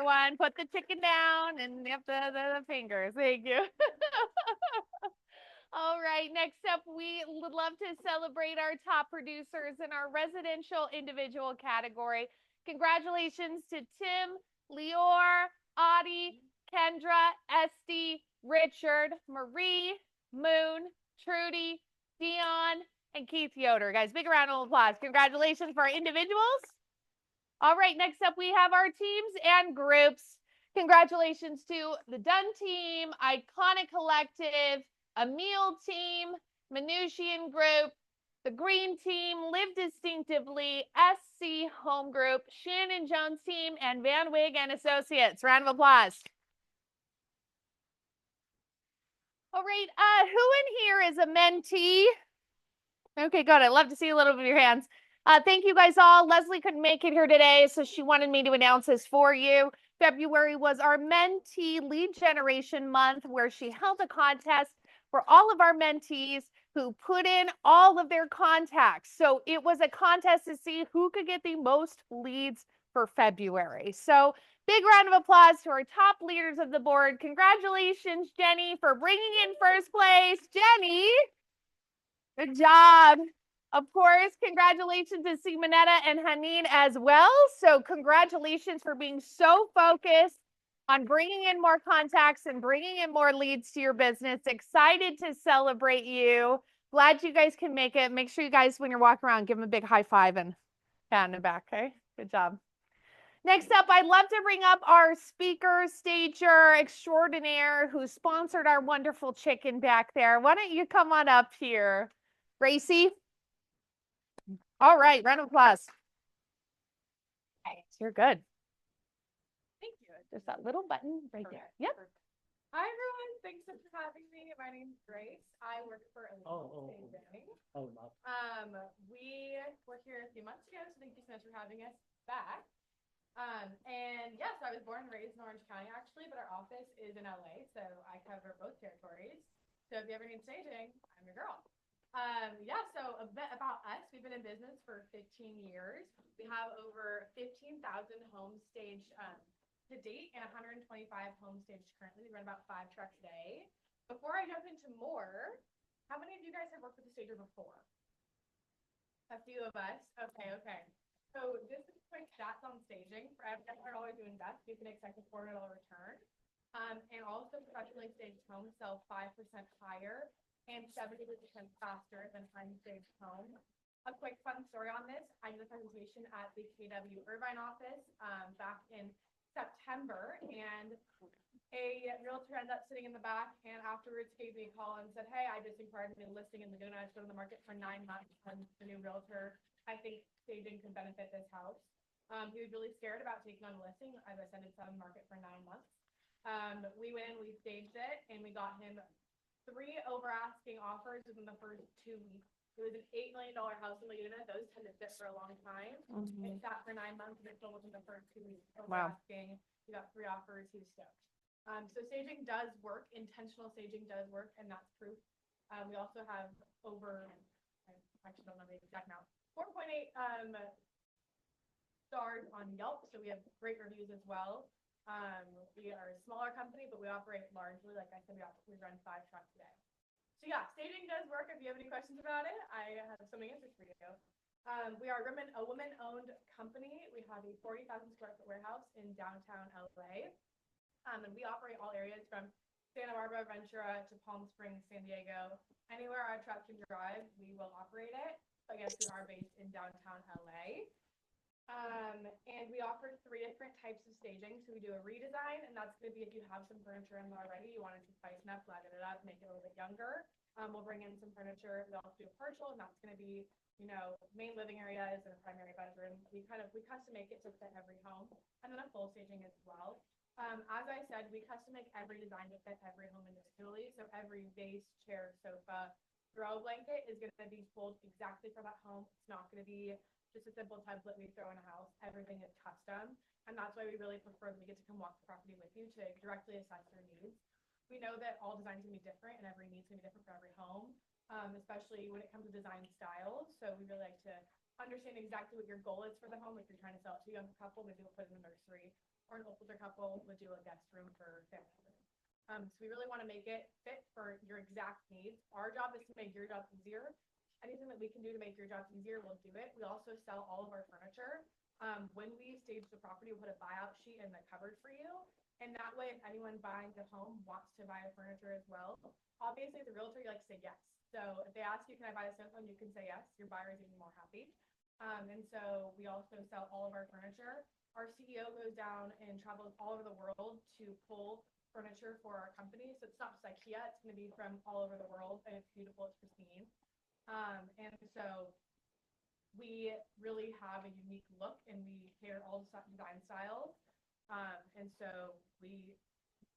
everyone. Put the chicken down and yep, the fingers. Thank you. All right, next up, we would love to celebrate our top producers in our residential individual category. Congratulations to Tim, Leor, Audie, Kendra, Esty, Richard, Marie, Moon, Trudy, Dion, and Keith Yoder. Guys, big round of applause. Congratulations for our individuals. All right, next up, we have our teams and groups. Congratulations to the Dunn team, Iconic Collective, Emil team, Minusian Group, the Green team, Live Distinctively, SC Home Group, Shannon Jones team, and Van Wig and Associates. Round of applause. All right, who in here is a mentee? Okay, good. I'd love to see a little bit of your hands. Thank you guys all. Leslie couldn't make it here today, so she wanted me to announce this for you. February was our mentee lead generation month where she held a contest for all of our mentees who put in all of their contacts. So it was a contest to see who could get the most leads for February. So big round of applause to our top leaders of the board. Congratulations, Jenny, for bringing in first place. Jenny, good job. Of course, congratulations to Simonetta and Haneen as well. So congratulations for being so focused on bringing in more contacts and bringing in more leads to your business. Excited to celebrate you. Glad you guys can make it. Make sure you guys, when you're walking around, give them a big high five and pat in the back, okay? Good job. Next up, I'd love to bring up our speaker, stager extraordinaire who sponsored our wonderful chicken back there. Why don't you come on up here, Gracie? All right, round of applause. Okay, you're good. Thank you. There's that little button right there. Yep. Hi, everyone. Thanks so much for having me. My name's Grace. I work for Staging. We were here a few months ago, so thank you so much for having us back. And yes, I was born and raised in Orange County, actually, but our office is in LA, so I cover both territories. So if you ever need staging, I'm your girl. So a bit about us. We've been in business for 15 years. We have over 15,000 homes staged to date and 125 homes staged currently. We run about 5 trucks a day. Before I jump into more, how many of you guys have worked with a stager before? A few of us. Okay. So this is quick stats on staging. For every $100 you invest, you can expect a $400 return. And also professionally staged homes sell 5% higher and 70% faster than time-staged home. A quick fun story on this. I did a presentation at the KW Irvine office back in September, and a realtor ended up sitting in the back and afterwards gave me a call and said, hey, I just inquired into listing in Laguna. It's been on the market for 9 months, and the new realtor, I think staging could benefit this house. He was really scared about taking on a listing. As I said, it's on the market for 9 months. We went in, we staged it, and we got him 3 over asking offers within the first 2 weeks. It was an $8 million house in Laguna. Those tend to sit for a long time. It sat for 9 months and it sold within the first 2 weeks. Over asking, we got 3 offers. He was stoked. So staging does work. Intentional staging does work, and that's proof. We also have over, I actually don't know the exact amount, 4.8 stars on Yelp. So we have great reviews as well. We are a smaller company, but we operate largely. Like I said, we run 5 trucks a day. So yeah, staging does work. If you have any questions about it, I have so many answers for you. We are a woman-owned company. We have a 40,000 square foot warehouse in downtown LA. And we operate all areas from Santa Barbara, Ventura to Palm Springs, San Diego. Anywhere our truck can drive, we will operate it. But yes, we are based in downtown LA. And we offer 3 different types of staging. So we do a redesign, and that's going to be if you have some furniture in there already, you want to just spice it up, flatten it up, make it a little bit younger. We'll bring in some furniture. We also do a partial, and that's going to be, main living areas and a primary bedroom. We custom make it to fit every home, and then a full staging as well. As I said, we custom make every design to fit every home individually. So every vase, chair, sofa, throw blanket is going to be pulled exactly for that home. It's not going to be just a simple template we throw in a house. Everything is custom, and that's why we really prefer that we get to come walk the property with you to directly assess your needs. We know that all designs can be different, and every need's going to be different for every home, especially when it comes to design styles. So we really like to understand exactly what your goal is for the home. If you're trying to sell it to a young couple, maybe we'll put it in a nursery. or an older couple would do a guest room for family members. So we really want to make it fit for your exact needs. Our job is to make your job easier. Anything that we can do to make your job easier, we'll do it. We also sell all of our furniture. When we stage the property, we'll put a buyout sheet in the cupboard for you. And that way, if anyone buying the home wants to buy furniture as well, obviously as a realtor, you like to say yes. So if they ask you, can I buy this one? You can say yes. Your buyer is even more happy. And so we also sell all of our furniture. Our CEO goes down and travels all over the world to pull furniture for our company. So it's not just IKEA. It's going to be from all over the world, and it's beautiful. It's pristine. And so we really have a unique look, and we cater all the design styles. And so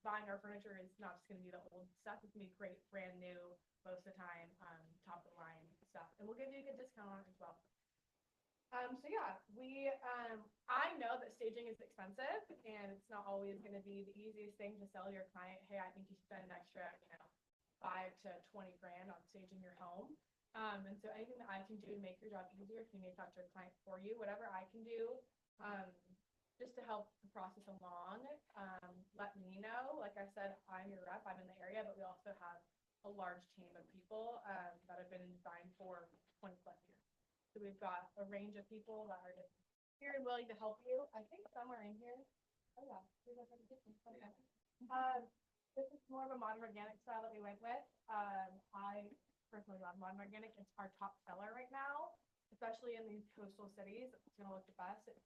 buying our furniture is not just going to be the old stuff. It's going to be great, brand new, most of the time, top of the line stuff. And we'll give you a good discount on it as well. So yeah, I know that staging is expensive, and it's not always going to be the easiest thing to sell your client. Hey, I think you should spend an extra, $5 to $20 grand on staging your home. And so anything that I can do to make your job easier, if you may talk to your client for you, whatever I can do, just to help the process along, let me know. Like I said, I'm your rep. I'm in the area, but we also have a large team of people that have been in design for 20 plus years. So we've got a range of people that are just here and willing to help you. I think somewhere in here. Oh yeah, this is more of a modern organic style that we went with. I personally love modern organic. It's our top seller right now, especially in these coastal cities. It's going to look the best. It's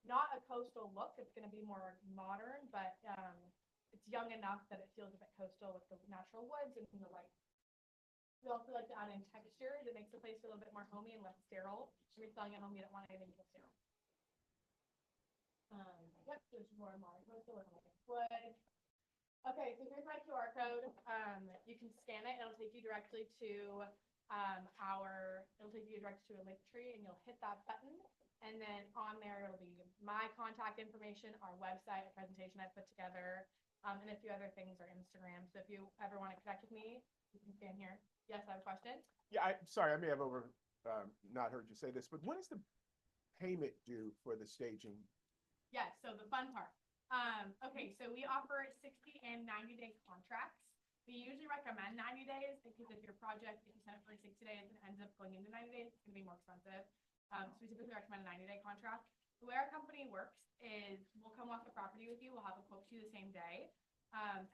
not a coastal look. It's going to be more modern, but it's young enough that it feels a bit coastal with the natural woods and the light. We also like to add in texture that makes the place feel a bit more homey and less sterile. When you're selling at home, you don't want anything to get sterile. Yep, there's more modern coastal wood. Okay, so here's my QR code. You can scan it. It'll take you directly to a link tree, and you'll hit that button. And then on there, it'll be my contact information, our website, a presentation I put together, and a few other things, or Instagram. So if you ever want to connect with me, you can stand here. Yes, I have a question. Yeah, sorry, I may have not heard you say this, but when is the payment due for the staging? Yes, so the fun part. Okay, so we offer 60 and 90-day contracts. We usually recommend 90 days because if your project, if you send it for 60 days and ends up going into 90 days, it's going to be more expensive. So we typically recommend a 90-day contract. The way our company works is we'll come off the property with you. We'll have a quote to you the same day.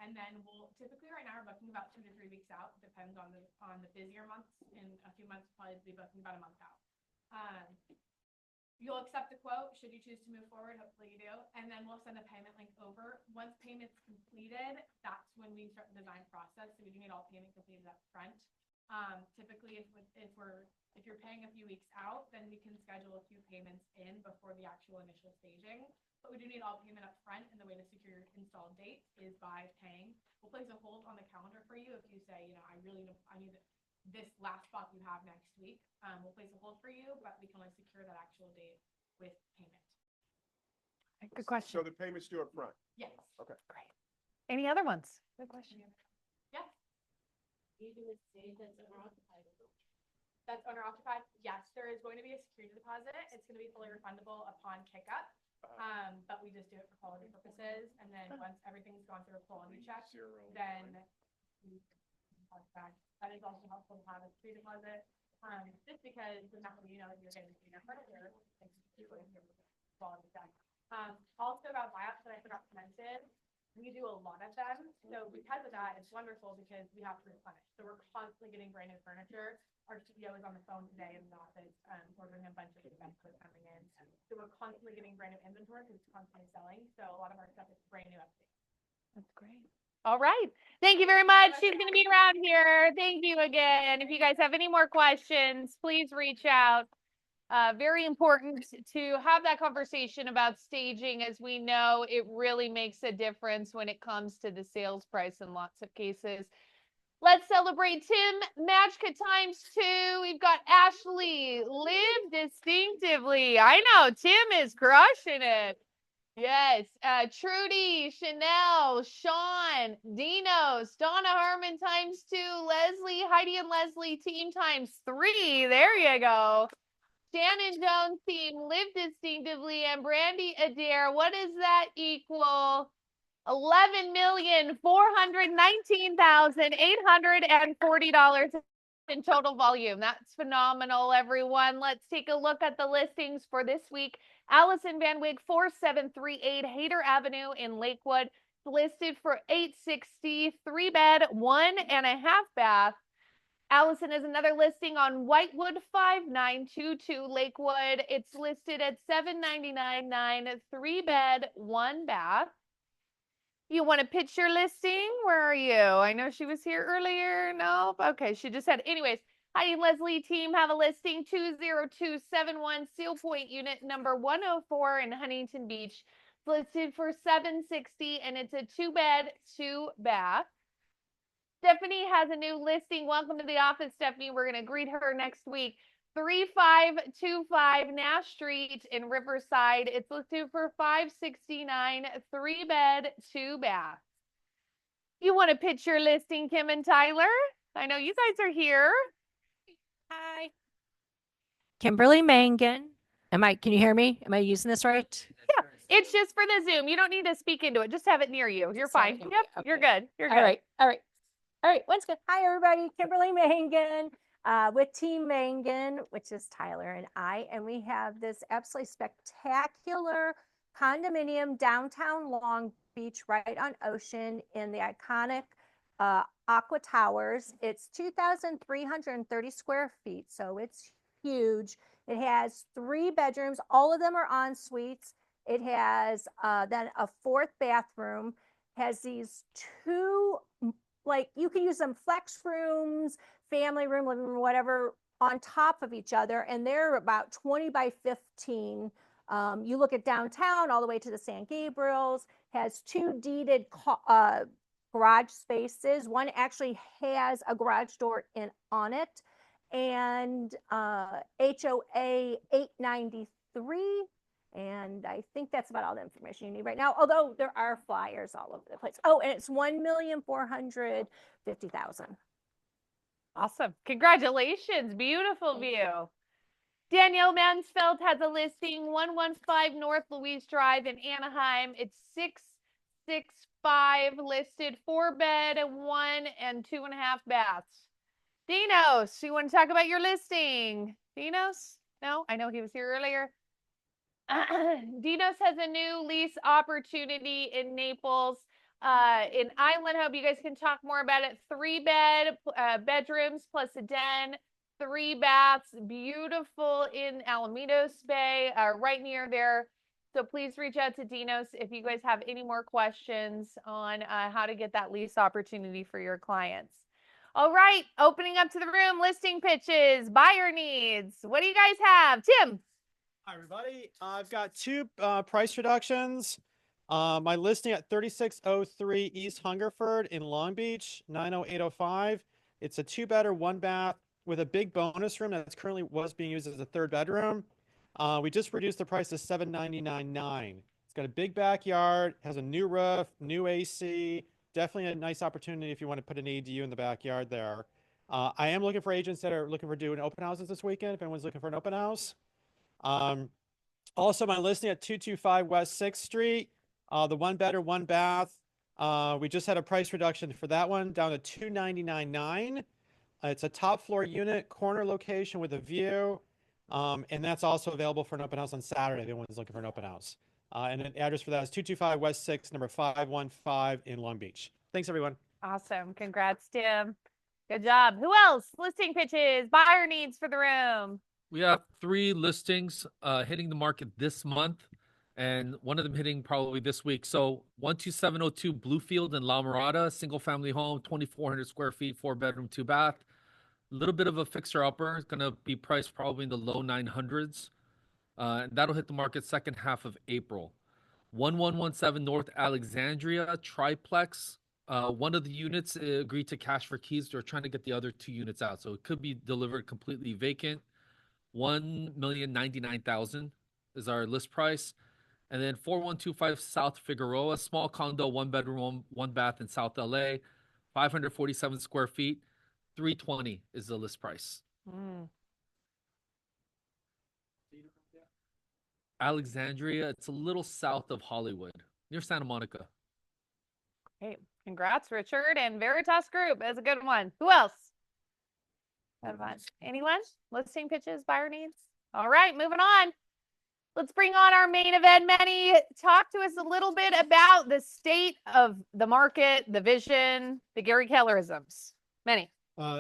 And then we'll typically right now we're booking about 2 to 3 weeks out. Depends on the busier months. In a few months, we'll probably be booking about a month out. You'll accept the quote should you choose to move forward. Hopefully you do. And then we'll send a payment link over. Once payment's completed, that's when we start the design process. So we do need all payment completed up front. Typically, if you're paying a few weeks out, then we can schedule a few payments in before the actual initial staging. But we do need all payment up front, and the way to secure your install date is by paying. We'll place a hold on the calendar for you if you say, I need this last spot you have next week. We'll place a hold for you, but we can only secure that actual date with payment. Good question. So the payment's due up front? Yes. Okay. Great. Any other ones? Good question. Yes. You do a stage that's owner-occupied. That's owner-occupied? Yes, there is going to be a security deposit. It's going to be fully refundable upon pickup. But we just do it for quality purposes. And then once everything's gone through a quality check, then we charge back. That is also helpful to have a security deposit. Just because it's not really, that you're getting your furniture, quality check. Also about buyouts that I forgot to mention, we do a lot of them. So because of that, it's wonderful because we have to replenish. So we're constantly getting brand new furniture. Our CEO is on the phone today in the office, ordering a bunch of events that are coming in. So we're constantly getting brand new inventory because it's constantly selling. So a lot of our stuff is brand new updates. That's great. All right. Thank you very much. She's going to be around here. Thank you again. If you guys have any more questions, please reach out. Very important to have that conversation about staging. As we know, it really makes a difference when it comes to the sales price in lots of cases. Let's celebrate Tim Matchka ×2. We've got Ashley, Live Distinctively. I know, Tim is crushing it. Yes. Trudy, Chanel, Sean, Dinos, Donna Harmon ×2, Leslie, Heidi and Leslie team ×3. There you go. Shannon Jones theme, live distinctively, and Brandy Adair. What does that equal? 11,419,840 in total volume. That's phenomenal, everyone. Let's take a look at the listings for this week. Allison Van Wyck, 4738 Hayter Avenue in Lakewood, listed for $860, 3-bed, 1.5 bath. Allison has another listing on Whitewood 5922 Lakewood. It's listed at $799.9, 3-bed, 1 bath. You want to pitch your listing? Where are you? I know she was here earlier. Nope. Okay, she just said. Anyways, Heidi and Leslie team have a listing 20271 Seal Point unit number 104 in Huntington Beach. It's listed for $760 and it's a 2-bed, 2-bath. Stephanie has a new listing. Welcome to the office, Stephanie. We're going to greet her next week. 3525 Nash Street in Riverside. It's listed for $569, 3-bed, 2-bath. You want to pitch your listing, Kim and Tyler? I know you guys are here. Hi. Kimberly Mangan. Can you hear me? Am I using this right? Yeah, it's just for the Zoom. You don't need to speak into it. Just have it near you. You're fine. Yep, Okay. you're good. You're good. All right. One's good. Hi, everybody. Kimberly Mangan with Team Mangan, which is Tyler and I. And we have this absolutely spectacular condominium downtown Long Beach, right on Ocean in the iconic Aqua Towers. It's 2,330 square feet, so it's huge. It has 3 bedrooms. All of them are en suites. It has then a 4th bathroom. Has these 2, like you can use them flex rooms, family room, living room, whatever, on top of each other, and they're about 20 by 15. You look at downtown all the way to the San Gabriels. Has 2 deeded garage spaces. One actually has a garage door on it, and HOA 893. And I think that's about all the information you need right now, although there are flyers all over the place. Oh, and it's 1,450,000. Awesome. Congratulations. Beautiful view. Danielle Mansfeld has a listing 115 North Louise Drive in Anaheim. It's 665 listed, 4-bed, 1 and 2.5 baths. Dinos, you want to talk about your listing? Dinos? No, I know he was here earlier. Dinos has a new lease opportunity in Naples, in Island Hope. You guys can talk more about it. 3-bed bedrooms plus a den, 3 baths, beautiful in Alamitos Bay, right near there. So please reach out to Dinos if you guys have any more questions on how to get that lease opportunity for your clients. All right, opening up to the room, listing pitches, buyer needs. What do you guys have? Tim. Hi, everybody. I've got 2 price reductions. My listing at 3603 East Hungerford in Long Beach, 90805. It's a 2-bedder, 1-bath with a big bonus room that's currently being used as a 3rd bedroom. We just reduced the price to $799.9. It's got a big backyard, has a new roof, new AC. Definitely a nice opportunity if you want to put an ADU in the backyard there. I am looking for agents that are looking for doing open houses this weekend, if anyone's looking for an open house. Also my listing at 225 West 6th Street, the 1-bedder, 1-bath. We just had a price reduction for that one down to $299.9. It's a top floor unit, corner location with a view. And that's also available for an open house on Saturday if anyone's looking for an open house. And an address for that is 225 West 6th, number 515 in Long Beach. Thanks, everyone. Awesome. Congrats, Tim. Good job. Who else? Listing pitches, buyer needs for the room. We have 3 listings hitting the market this month, and one of them hitting probably this week. So 12702 Bluefield in La Mirada, single family home, 2,400 square feet, 4-bedroom, 2-bath. A little bit of a fixer upper. It's going to be priced probably in the low 900s. And that'll hit the market second half of April. 1117 North Alexandria Triplex. One of the units agreed to cash for keys. They're trying to get the other 2 units out, so it could be delivered completely vacant. $1,099,000 is our list price. And then 4125 South Figueroa, small condo, 1-bedroom, 1-bath in South LA, 547 square feet, $320 is the list price. Alexandria. It's a little south of Hollywood, near Santa Monica. Hey, congrats, Richard. And Veritas Group is a good one. Who else? Have fun. Anyone? Listing pitches, buyer needs? All right, moving on. Let's bring on our main event. Manny, talk to us a little bit about the state of the market, the vision, the Gary Kellerisms. Manny.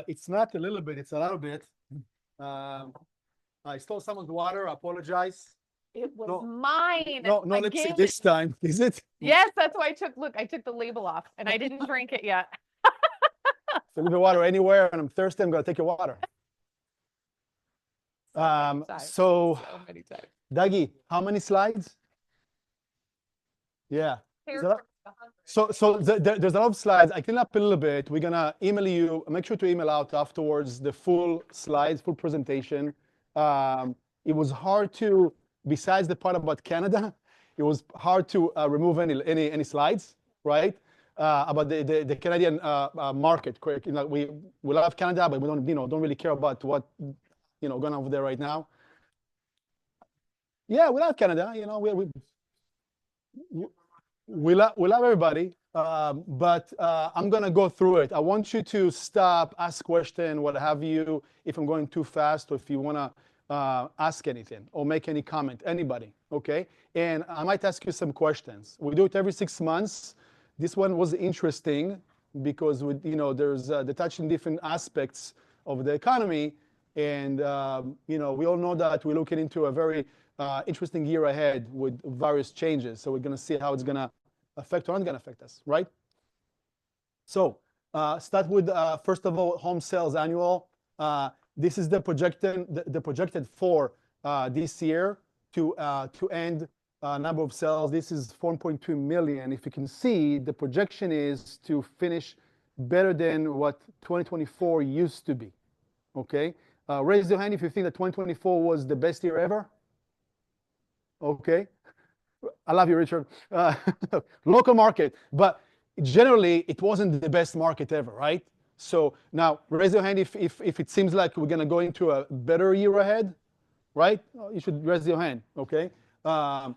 It's not a little bit, it's a lot of bit. I stole someone's water, I apologize. It was No, mine. No, no lipstick again. this time, is it? Yes, that's why I took the label off and I didn't drink it yet. If you leave your water anywhere and I'm thirsty, I'm gonna take your water. So many times. Dougie, how many slides? Yeah. Here's So- there's a lot of slides. I clean up a little bit. We're gonna email you. Make sure to email out afterwards the full slides, full presentation. It was hard to, besides the part about Canada, it was hard to remove any slides, right? About the Canadian market. Correct? You know, we love Canada, but we don't really care about what going on over there right now. Yeah, we love Canada. You know, we love everybody, but I'm gonna go through it. I want you to stop, ask question, what have you, if I'm going too fast, or if you wanna ask anything or make any comment, anybody, okay? And I might ask you some questions. We do it every 6 months. This one was interesting because there's the touching different aspects of the economy, and we all know that we're looking into a very interesting year ahead with various changes. So we're gonna see how it's gonna affect or not gonna affect us, right? So start with first of all, home sales annual. This is the projected for this year to end number of sales. This is 4.2 million. If you can see, the projection is to finish better than what 2024 used to be. Okay, raise your hand if you think that 2024 was the best year ever. Okay, I love you, Richard. Local market, but generally it wasn't the best market ever, right? So now raise your hand if it seems like we're gonna go into a better year ahead, right? You should raise your hand, okay? So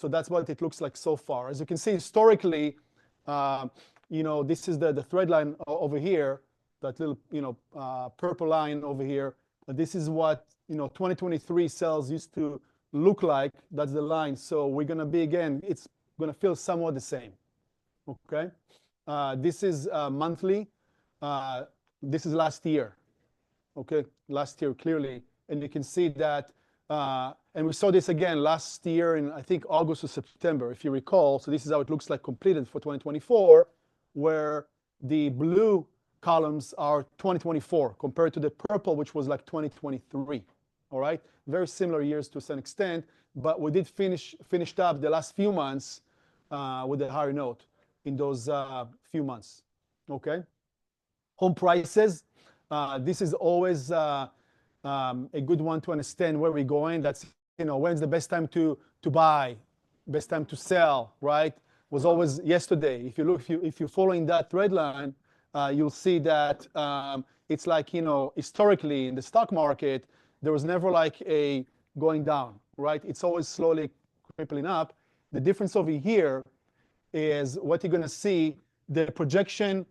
that's what it looks like so far. As you can see, historically, this is the thread line over here, that little purple line over here. This is what 2023 sales used to look like. That's the line. So we're gonna be, again, it's gonna feel somewhat the same. Okay, this is monthly. This is last year. Okay, last year clearly, and you can see that. And we saw this again last year in, I think, August or September, if you recall. So this is how it looks like completed for 2024, where the blue columns are 2024 compared to the purple, which was like 2023. All right, very similar years to some extent, but we did finished up the last few months with a higher note in those few months. Okay, home prices. This is always a good one to understand where we're going. That's when's the best time to buy, best time to sell, right? Was always yesterday. If you look, if you're following that thread line, you'll see that it's like historically in the stock market, there was never like a going down, right? It's always slowly crippling up. The difference over here is what you're going to see, the projection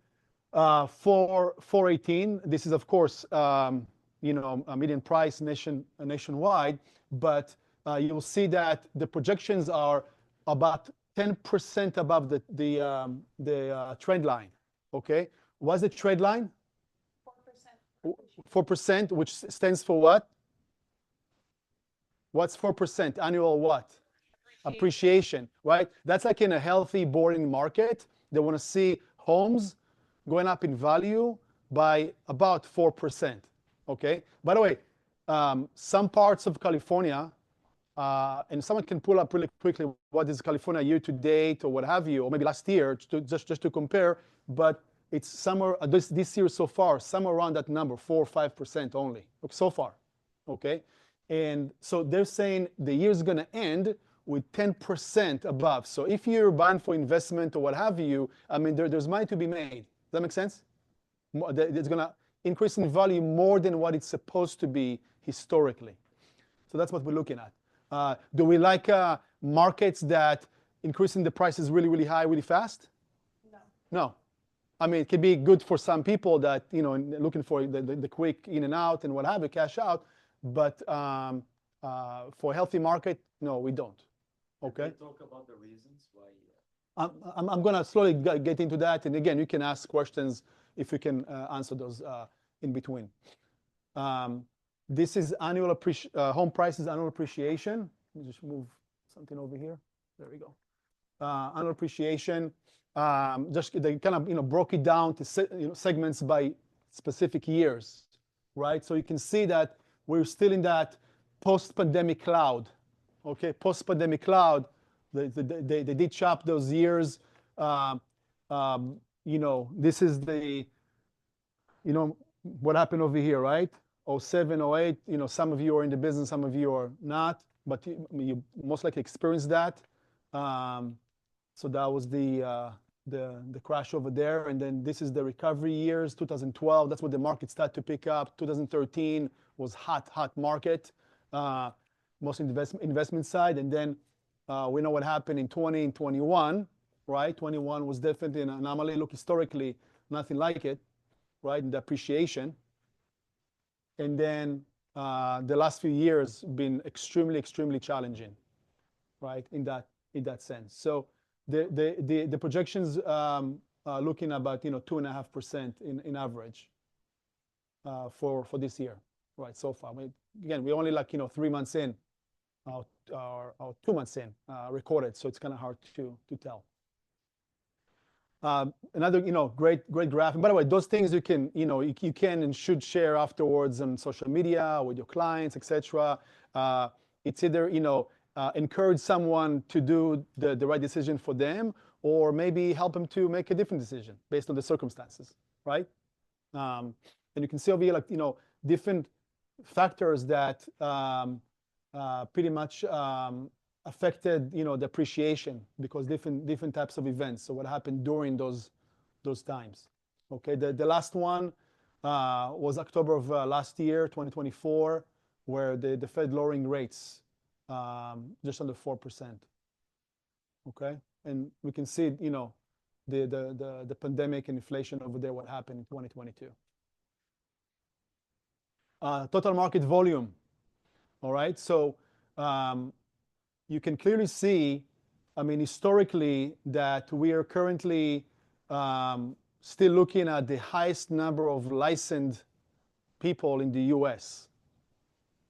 for 418. This is, of course, a median price nationwide, but you'll see that the projections are about 10% above the trend line. Okay, what's the trend line? 4%. 4%, which stands for what? What's 4%? Annual what? Appreciation, right? That's like in a healthy, boring market. They want to see homes going up in value by about 4%. Okay. By the way, some parts of California, and someone can pull up really quickly what is California year to date or what have you, or maybe last year, just to compare. But it's somewhere this year so far, somewhere around that number, 4 or 5% only so far. Okay. And so they're saying the year is going to end with 10% above. So if you're buying for investment or what have you, I mean, there's money to be made. Does that make sense? It's going to increase in value more than what it's supposed to be historically. So that's what we're looking at. Do we like markets that increasing the prices really, really high, really fast? No. No. I mean, it can be good for some people that, you know, looking for the quick in and out and what have you, cash out. But for a healthy market, no, we don't. Okay. Talk about the reasons why. I'm going to slowly get into that. And again, you can ask questions if we can answer those in between. This is annual home prices, annual appreciation. Let me just move something over here. There we go. Annual appreciation. Just they kind of, you know, broke it down to segments by specific years, right? So you can see that we're still in that post-pandemic cloud. Okay, post-pandemic cloud. They did chop those years. You know, this is the, you know, what happened over here, right? 07, 08, you know, some of you are in the business, some of you are not, but you most likely experienced that. So that was the crash over there. And then this is the recovery years, 2012. That's when the market started to pick up. 2013 was hot market, mostly investment side. And then we know what happened in 20 and 21, right? 21 was definitely an anomaly. Look, historically, nothing like it, right? In the appreciation. And then the last few years been extremely challenging, right? In that sense. So the projections looking about, you know, 2.5% in average for this year, right? So far, again, we only like, you know, 3 months in, or 2 months in recorded, so it's kind of hard to tell. Another, you know, great graph. And by the way, those things you can, you know, you can and should share afterwards on social media with your clients, etc. It's either, you know, encourage someone to do the right decision for them, or maybe help them to make a different decision based on the circumstances, right? And you can see over here, like, you know, different factors that pretty much affected, you know, the appreciation, because different types of events. So what happened during those times? Okay, the last one was October of last year, 2024, where the Fed lowering rates just under 4%. Okay, and we can see, you know, the pandemic and inflation over there, what happened in 2022. Total market volume. All right, so you can clearly see, I mean, historically, that we are currently still looking at the highest number of licensed people in the US.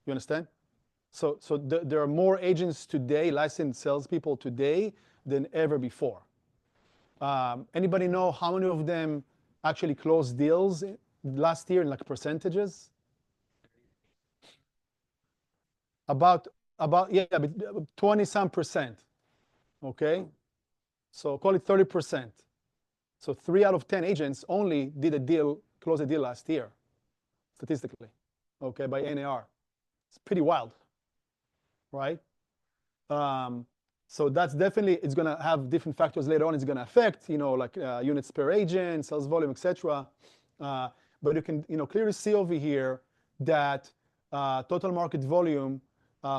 You understand? So there are more agents today, licensed salespeople today, than ever before. Anybody know how many of them actually closed deals last year in like percentages? About 20-some%. Okay, so call it 30%. So 3 out of 10 agents only closed a deal last year, statistically. Okay, by NAR. It's pretty wild, right? So that's definitely, it's going to have different factors later on. It's going to affect, you know, like units per agent, sales volume, etc. But you can, you know, clearly see over here that total market volume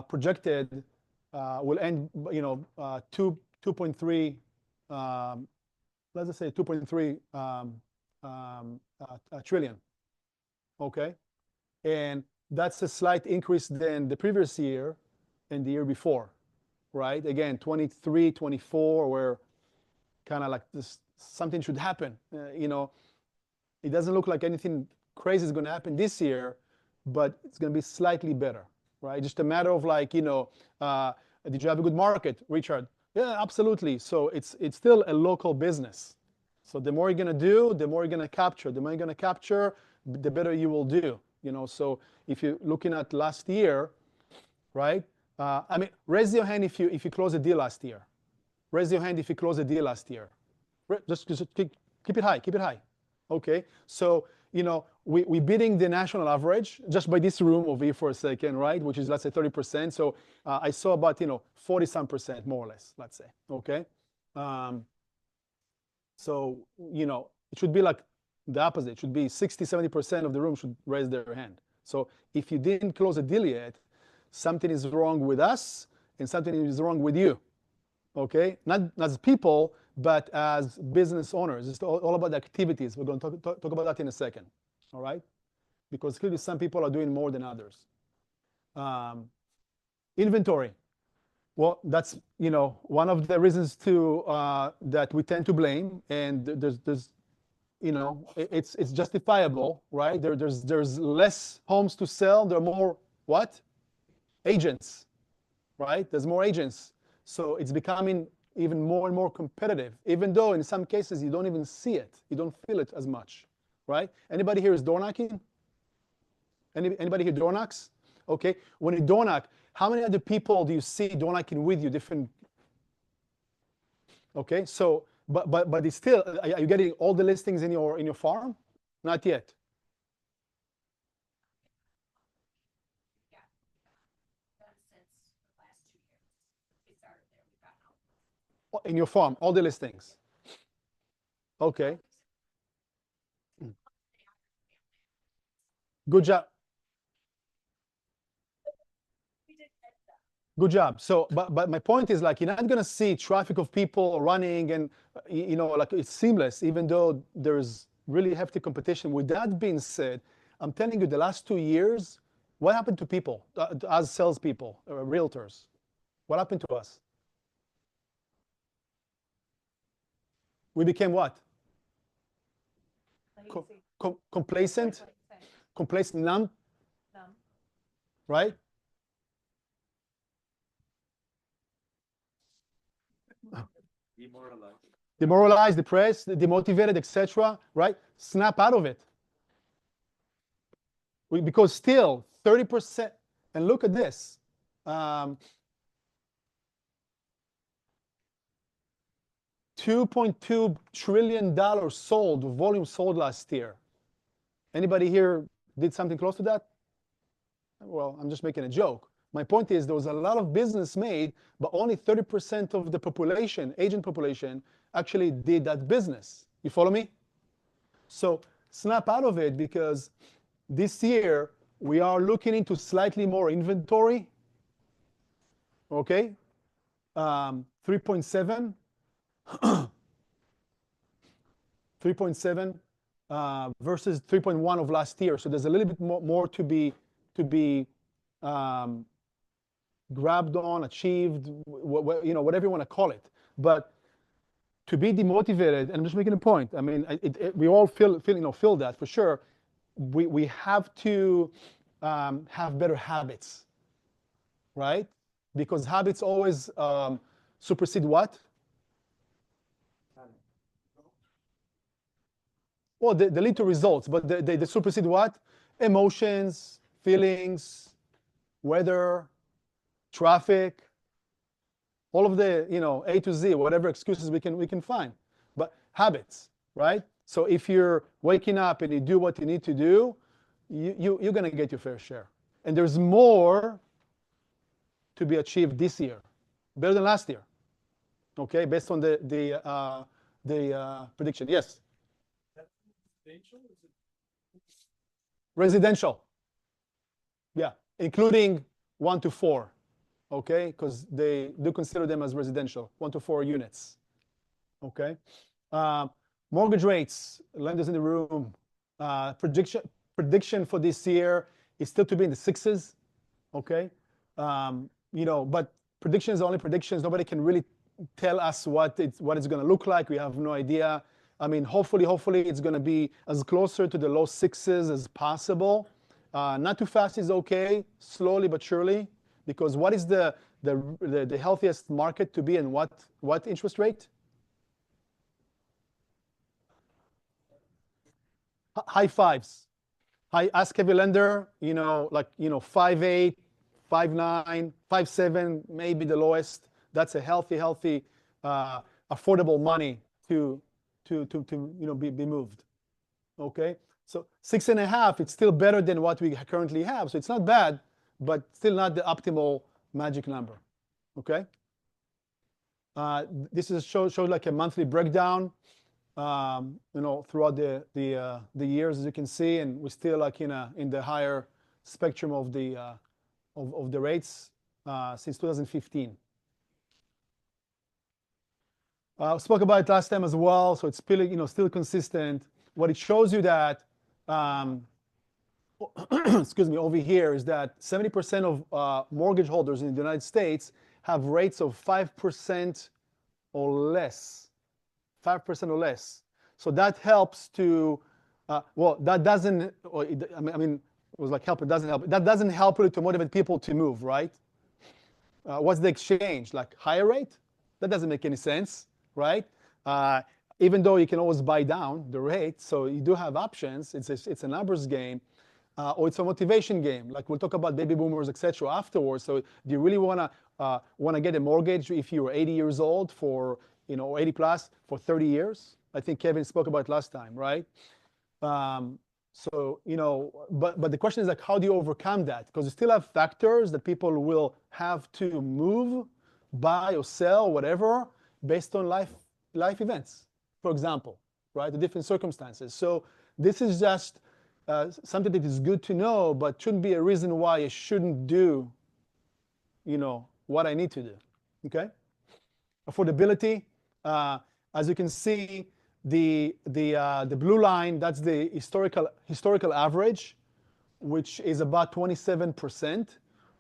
projected will end, you know, 2.3, let's just say 2.3 trillion. Okay, and that's a slight increase than the previous year and the year before, right? Again, 23, 24, where kind of like this, something should happen. You know, it doesn't look like anything crazy is going to happen this year, but it's going to be slightly better, right? Just a matter of like, you know, did you have a good market, Richard? Yeah, absolutely. So it's still a local business. So the more you're going to do, the more you're going to capture. The more you're going to capture, the better you will do. You know, so if you're looking at last year, right? I mean, raise your hand if you closed a deal last year. Raise your hand if you closed a deal last year. Just keep it high. Keep it high. Okay. So, you know, we're beating the national average just by this room over here for a second, right? Which is, let's say, 30%. So I saw about, you know, 40-some% more or less, let's say. Okay. So, you know, it should be like the opposite. It should be 60-70% of the room should raise their hand. So if you didn't close a deal yet, something is wrong with us, and something is wrong with you. Okay, not as people, but as business owners. It's all about the activities. We're going to talk about that in a second. All right, because clearly some people are doing more than others. Inventory. Well, that's one of the reasons that we tend to blame, and there's it's justifiable, right? There's less homes to sell. There are more what? Agents, right? There's more agents, so it's becoming even more and more competitive. Even though in some cases you don't even see it, you don't feel it as much, right? Anybody here is door knocking? Anybody here door knocks? Okay, when you door knock, how many other people do you see door knocking with you? Different. Okay, so but it's still, are you getting all the listings in your farm? Not yet. In your farm, all the listings. Okay. Good job. Good job. So, but my point is, like, you're not gonna see traffic of people running and like it's seamless, even though there's really hefty competition. With that being said, I'm telling you, the last 2 years, what happened to people, as salespeople, realtors? What happened to us? We became what? Complacent, numb, right? Demoralized, depressed, demotivated, etc. Right? Snap out of it. Because still 30%, and look at this. $2.2 trillion sold, volume sold last year. Anybody here did something close to that? Well, I'm just making a joke. My point is there was a lot of business made, but only 30% of the population, agent population, actually did that business. You follow me? So snap out of it, because this year we are looking into slightly more inventory. Okay? 3.7. 3.7 versus 3.1 of last year. So there's a little bit more to be grabbed on, achieved, whatever you want to call it. But to be demotivated, and I'm just making a point. I mean, we all feel that for sure. We have to have better habits, right? Because habits always supersede what? Well, they lead to results, but they supersede what? Emotions, feelings, weather, traffic, all of the A to Z, whatever excuses we can find. But habits, right? So if you're waking up and you do what you need to do, you're gonna get your fair share. And there's more to be achieved this year, better than last year. Okay, based on the prediction. Yes. Residential. Yeah, including 1 to 4. Okay, because they do consider them as residential, 1 to 4 units. Okay. Mortgage rates, lenders in the room. Prediction for this year is still to be in the 6s. Okay. But predictions are only predictions. Nobody can really tell us what it's going to look like. We have no idea. I mean, hopefully it's going to be as closer to the low 6s as possible. Not too fast is okay, slowly but surely, because what is the healthiest market to be in what interest rate? High 5s. Ask every lender, like 5.8, 5.9, 5.7, maybe the lowest. That's a healthy, affordable money to be moved. Okay, so 6.5, it's still better than what we currently have. So it's not bad, but still not the optimal magic number. Okay. This is shows like a monthly breakdown. Throughout the years, as you can see, and we're still like in the higher spectrum of the rates. since 2015. Spoke about it last time as well, so it's still, still consistent. What it shows you that, excuse me, over here is that 70% of mortgage holders in the United States have rates of 5% or less. 5% or less. So that helps to, well, that doesn't, I mean, it was like help, it doesn't help. That doesn't help really to motivate people to move, right? What's the exchange? Like higher rate? That doesn't make any sense, right? Even though you can always buy down the rate, so you do have options. It's a numbers game, or it's a motivation game. Like we'll talk about baby boomers, etc. afterwards. So do you really wanna get a mortgage if you're 80 years old for, or 80 plus for 30 years? I think Kevin spoke about it last time, right? So, but the question is like, how do you overcome that? Because you still have factors that people will have to move, buy or sell, whatever, based on life events, for example, right? The different circumstances. So this is just something that is good to know, but shouldn't be a reason why I shouldn't do, what I need to do, okay? Affordability, as you can see, the blue line, that's the historical average, which is about 27%.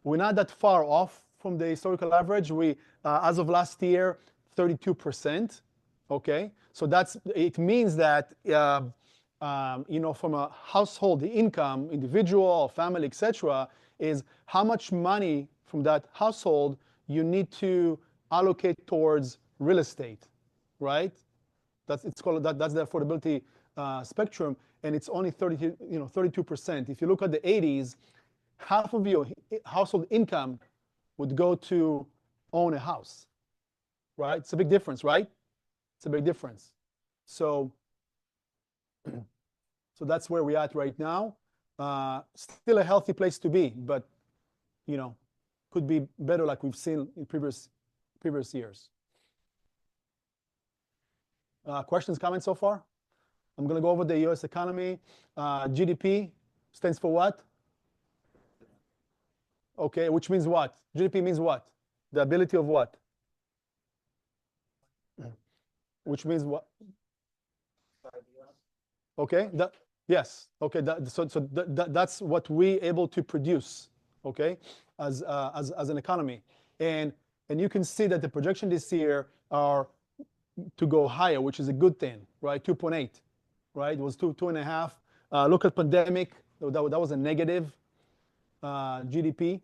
We're not that far off from the historical average. We, as of last year, 32%. Okay, so it means that from a household income, individual, family, etc., is how much money from that household you need to allocate towards real estate, right? That's the affordability spectrum, and it's only 32%. If you look at the 80s, half of your household income would go to own a house, right? It's a big difference, right? It's a big difference. So that's where we're at right now. Still a healthy place to be, but could be better, like we've seen in previous years. Questions, comments so far? I'm going to go over the U.S. economy. GDP stands for what? Okay, which means what? GDP means what? The ability of what? Which means what? Okay, yes. Okay, that's what we able to produce. Okay, as an economy, and you can see that the projection this year are to go higher, which is a good thing, right? 2.8, right? It was 2.5. Look at pandemic. That was a negative GDP.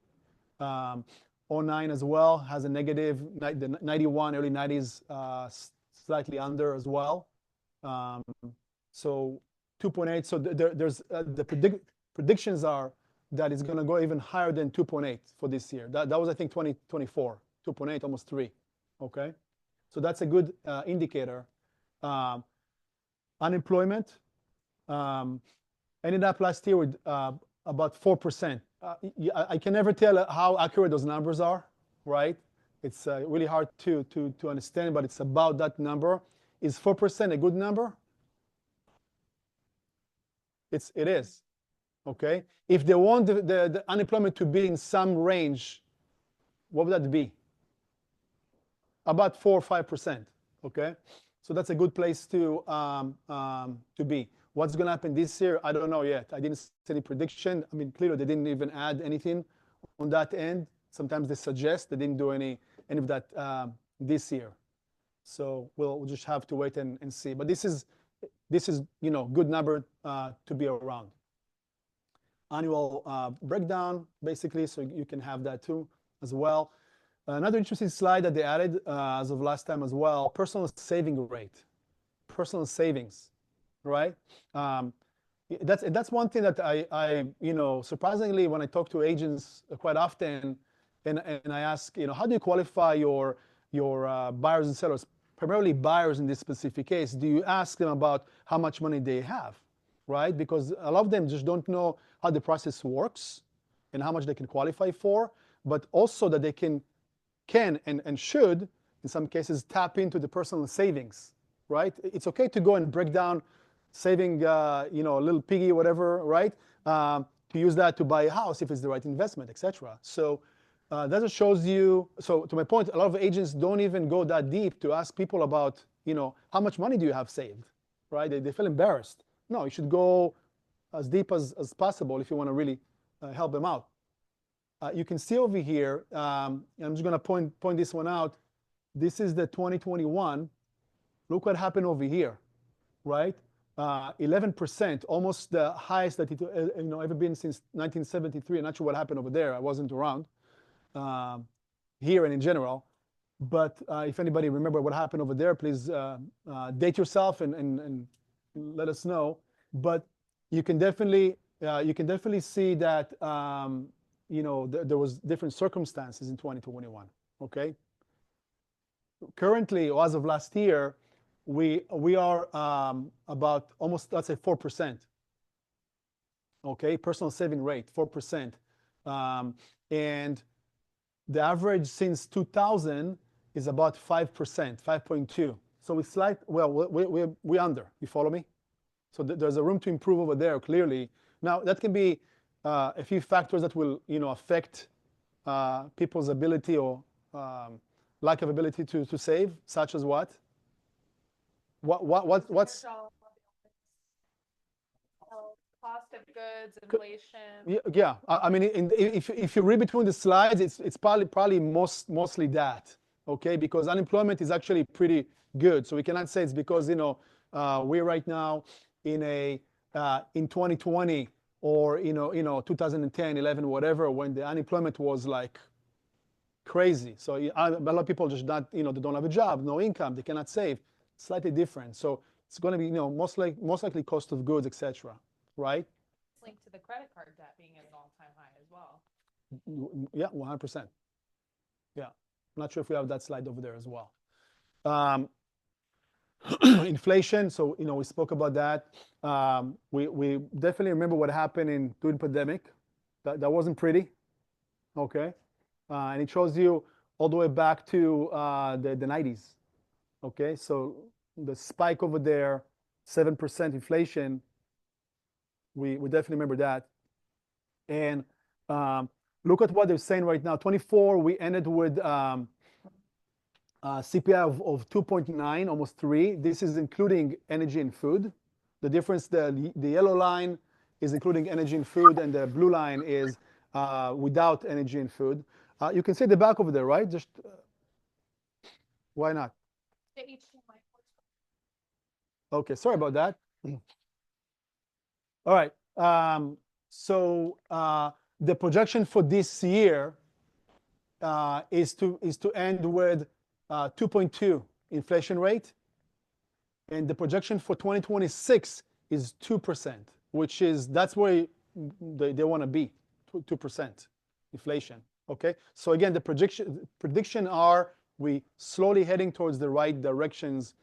09 as well has a negative. The 91, early 90s, slightly under as well. So 2.8. So there's the predictions are that it's going to go even higher than 2.8 for this year. That was, I think, 2024. 2.8, almost 3. Okay. So that's a good indicator. Unemployment ended up last year with about 4%. I can never tell how accurate those numbers are, right? It's really hard to understand, but it's about that number. Is 4% a good number? It is. Okay. If they want the unemployment to be in some range, what would that be? About 4 or 5%. Okay, so that's a good place to be. What's going to happen this year? I don't know yet. I didn't see any prediction. I mean, clearly they didn't even add anything on that end. Sometimes they suggest. They didn't do any of that this year. So we'll just have to wait and see. But this is good number to be around. Annual breakdown, basically, so you can have that too as well. Another interesting slide that they added as of last time as well, personal saving rate, personal savings, right? That's one thing that I surprisingly, when I talk to agents quite often, and I ask, how do you qualify your buyers and sellers, primarily buyers in this specific case? Do you ask them about how much money they have, right? Because a lot of them just don't know how the process works and how much they can qualify for, but also that they can and should, in some cases, tap into the personal savings, right? It's okay to go and break down saving, a little piggy, whatever, right? To use that to buy a house if it's the right investment, etc. So that just shows you, so to my point, a lot of agents don't even go that deep to ask people about, how much money do you have saved, right? They feel embarrassed. No, you should go as deep as possible if you want to really help them out. You can see over here, I'm just going to point this one out. This is the 2021. Look what happened over here, right? 11%, almost the highest that it ever been since 1973. I'm not sure what happened over there. I wasn't around here and in general. But if anybody remember what happened over there, please date yourself and let us know. But you can definitely see that there was different circumstances in 2021. Okay. Currently, or as of last year, we are about almost, let's say, 4%. Okay, personal saving rate 4%, and the average since 2000 is about 5%, 5.2. So we we're under. You follow me? So there's a room to improve over there, clearly. Now, that can be a few factors that will, affect people's ability or lack of ability to save, such as what? What's cost of goods, inflation. yeah. I mean, if you read between the slides, it's probably mostly that. Okay, because unemployment is actually pretty good. So we cannot say it's because we're right now in in 2020 or 2010, 11, whatever, when the unemployment was like crazy. So a lot of people just not they don't have a job, no income, they cannot save. Slightly different. So it's going to be most likely cost of goods, etc. Right? It's linked to the credit card debt being at an all-time high as well. Yeah, 100%. Yeah. I'm not sure if we have that slide over there as well. Inflation, so we spoke about that. We definitely remember what happened during the pandemic. That wasn't pretty. Okay, and it shows you all the way back to the 90s. Okay, so the spike over there, 7% inflation. We definitely remember that. And look at what they're saying right now. 24, we ended with CPI of 2.9, almost 3. This is including energy and food. The difference, the yellow line is including energy and food, and the blue line is without energy and food. You can see the back over there, right? Just why not? Okay, sorry about that. All right. So the projection for this year is to end with 2.2 inflation rate, and the projection for 2026 is 2%, which is that's where they want to be, 2% inflation. Okay. So again, the prediction are we slowly heading towards the right directions,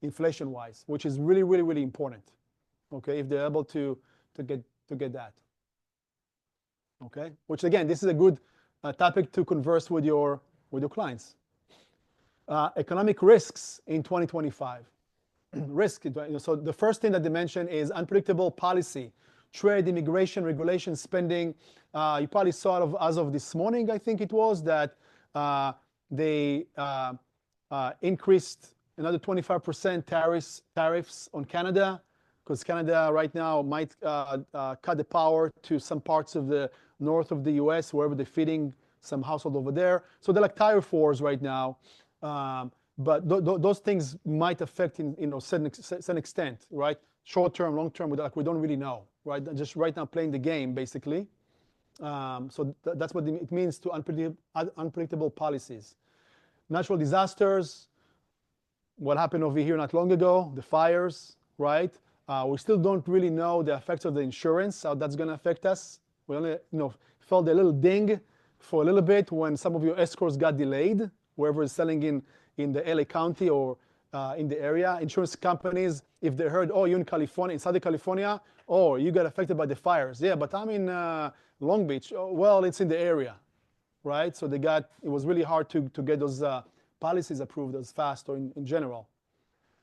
inflation-wise, which is really, really, really important. Okay, if they're able to get that. Okay, which again, this is a good topic to converse with your clients. Economic risks in 2025. Risk. So the first thing that they mention is unpredictable policy, trade, immigration, regulation, spending. You probably saw as of this morning, I think it was, that they increased another 25% tariffs on Canada, because Canada right now might cut the power to some parts of the north of the U.S., wherever they're feeding some household over there. So they're like tariff wars right now. But those things might affect in certain extent, right? Short term, long term, we don't really know, right? Just right now playing the game, basically. So that's what it means to unpredictable policies. Natural disasters, what happened over here not long ago, the fires, right? We still don't really know the effects of the insurance, how that's going to affect us. We only felt a little ding for a little bit when some of your escorts got delayed, wherever it's selling in the LA County or in the area. Insurance companies, if they heard, oh, you're in California, in Southern California, oh, you got affected by the fires. Yeah, but I'm in Long Beach. Oh, well, it's in the area, right? So it was really hard to get those policies approved as fast or in general.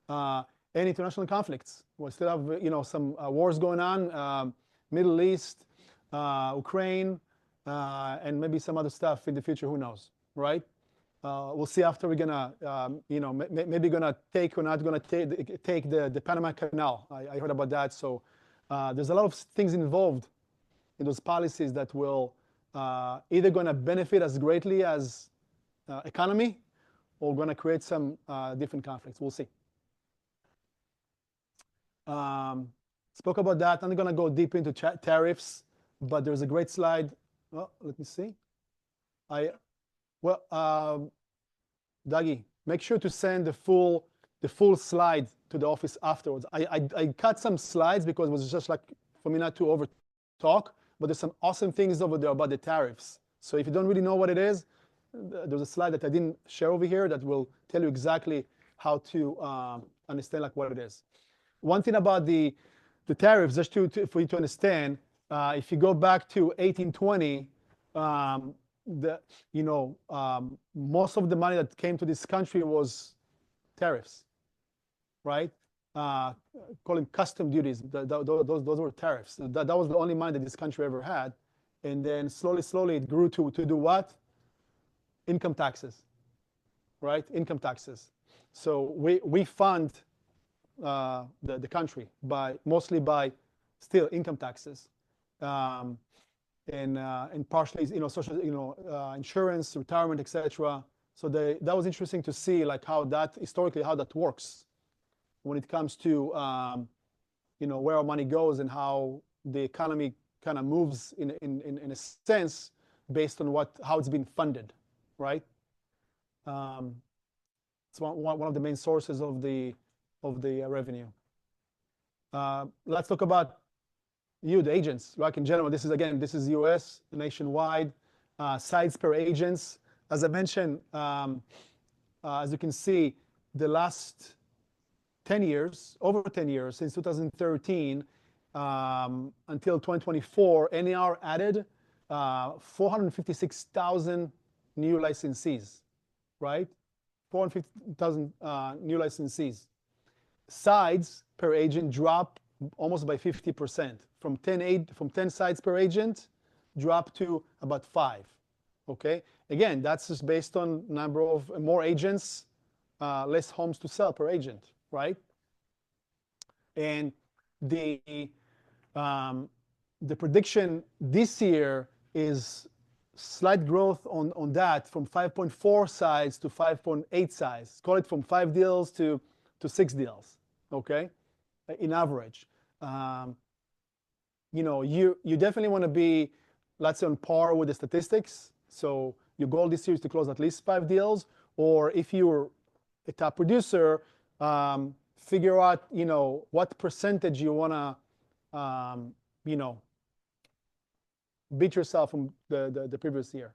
And international conflicts. We still have some wars going on, Middle East, Ukraine, and maybe some other stuff in the future, who knows, right? We'll see after we're gonna, maybe gonna take or not gonna take the Panama Canal. I heard about that. So there's a lot of things involved in those policies that will either gonna benefit us greatly as economy or gonna create some different conflicts. We'll see. Spoke about that. I'm not gonna go deep into tariffs, but there's a great slide. Well, let me see. Dougie, make sure to send the full slide to the office afterwards. I cut some slides because it was just like for me not to over talk, but there's some awesome things over there about the tariffs. So if you don't really know what it is, there's a slide that I didn't share over here that will tell you exactly how to understand like what it is. One thing about the tariffs, just for you to understand, if you go back to 1820, most of the money that came to this country was tariffs, right? Call them custom duties. Those were tariffs. That was the only money that this country ever had. And then slowly it grew to do what? Income taxes, right? Income taxes. So we fund the country mostly by still income taxes. And partially, social, insurance, retirement, etc. So that was interesting to see, like historically how that works when it comes to, where our money goes and how the economy kind of moves in a sense based on how it's been funded, right? It's one of the main sources of the revenue. Let's talk about the agents, like in general. This is US, nationwide, sites per agents. As I mentioned, as you can see, the last 10 years, over 10 years, since 2013 until 2024, NAR added 456,000 new licensees, right? 450,000 new licensees. Sides per agent dropped almost by 50%. From 10 sites per agent, dropped to about 5. Okay. Again, that's just based on number of more agents, less homes to sell per agent, right? And the prediction this year is slight growth on that from 5.4 sides to 5.8 sides. Call it from 5 deals to 6 deals. Okay, in average. You definitely want to be, let's say, on par with the statistics. So your goal this year is to close at least 5 deals, or if you're a top producer, figure out, what percentage you want to, beat yourself from the previous year.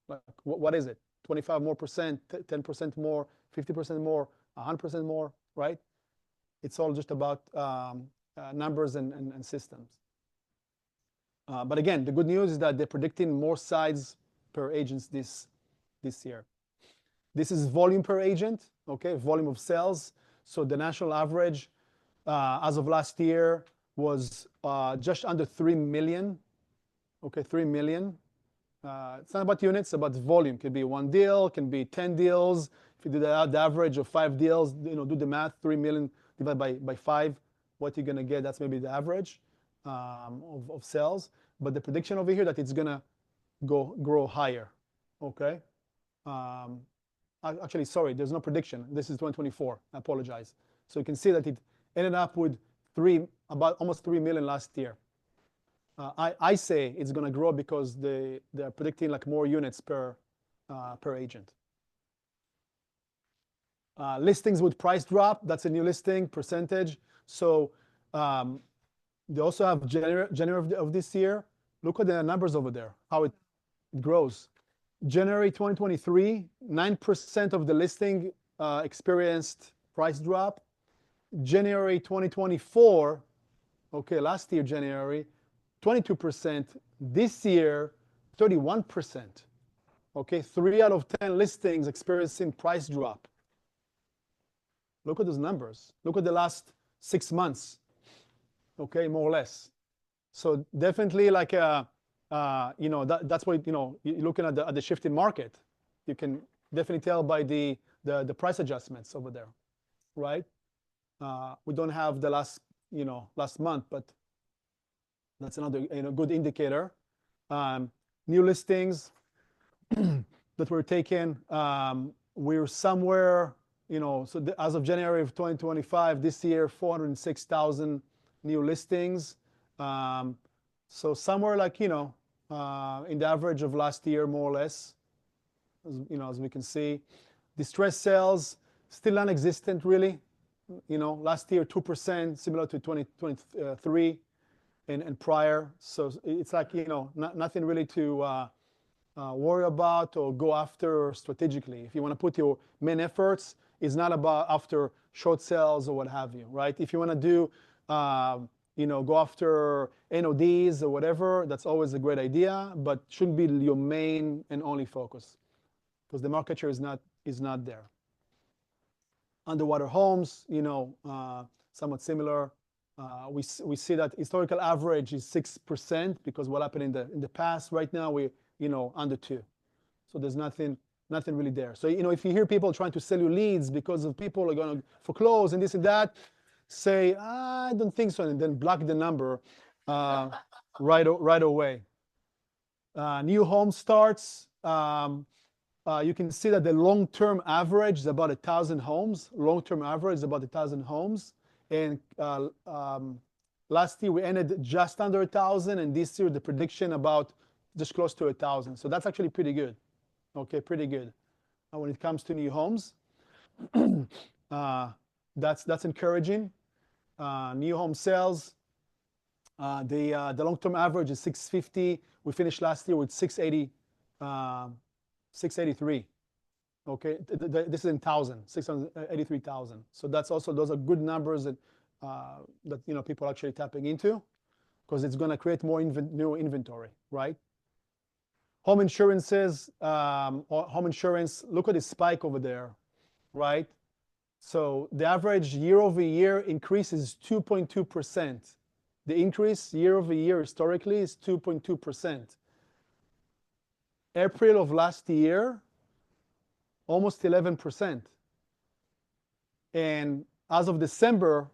Like, what is it? 25 more percent, 10% more, 50% more, 100% more, right? It's all just about numbers and systems. But again, the good news is that they're predicting more sides per agents this year. This is volume per agent, okay, volume of sales. So the national average as of last year was just under 3 million. Okay, 3 million. It's not about units, it's about volume. It could be 1 deal, can be 10 deals. If you do the average of 5 deals, do the math, 3 million divided by 5, what you're gonna get, that's maybe the average of sales. But the prediction over here that it's gonna grow higher, okay? Actually, sorry, there's no prediction. This is 2024, I apologize. So you can see that it ended up with about almost 3 million last year. I say it's gonna grow because they're predicting like more units per agent. Listings with price drop, that's a new listing percentage. So they also have January of this year. Look at the numbers over there, how it grows. January 2023, 9% of the listing experienced price drop. January 2024, okay, last year, January, 22%. This year, 31%. Okay, 3 out of 10 listings experiencing price drop. Look at those numbers. Look at the last 6 months. Okay, more or less. So definitely like that's why, you're looking at the shifting market. You can definitely tell by the price adjustments over there, right? We don't have the last month, but that's another good indicator. New listings that we're taking, we're somewhere, so as of January of 2025, this year, 406,000 new listings. So somewhere like, in the average of last year, more or less, as we can see. Distressed sales, still non-existent really. Last year, 2%, similar to 2023 and prior. So it's like, nothing really to worry about or go after strategically. If you want to put your main efforts, it's not about after short sales or what have you, right? If you want to do, go after NODs or whatever, that's always a great idea, but shouldn't be your main and only focus because the market share is not there. Underwater homes, somewhat similar. We see that historical average is 6% because what happened in the past. Right now we're under 2, so there's nothing really there. So if you hear people trying to sell you leads because of people are going to foreclose and this and that, say I don't think so, and then block the number right away. New home starts. You can see that the long-term average is about 1,000 homes. Long-term average is about 1,000 homes. And last year we ended just under 1,000, and this year the prediction about just close to 1,000. So that's actually pretty good. Okay, pretty good. When it comes to new homes, that's encouraging. New home sales, the long-term average is 650. We finished last year with 683. Okay, this is in thousand, 683,000. So those are good numbers that people are actually tapping into because it's going to create more new inventory, right? Home insurances, home insurance. Look at the spike over there, right? So the average year-over-year increase is 2.2%. The increase year-over-year historically is 2.2%. April of last year, almost 11%. And as of December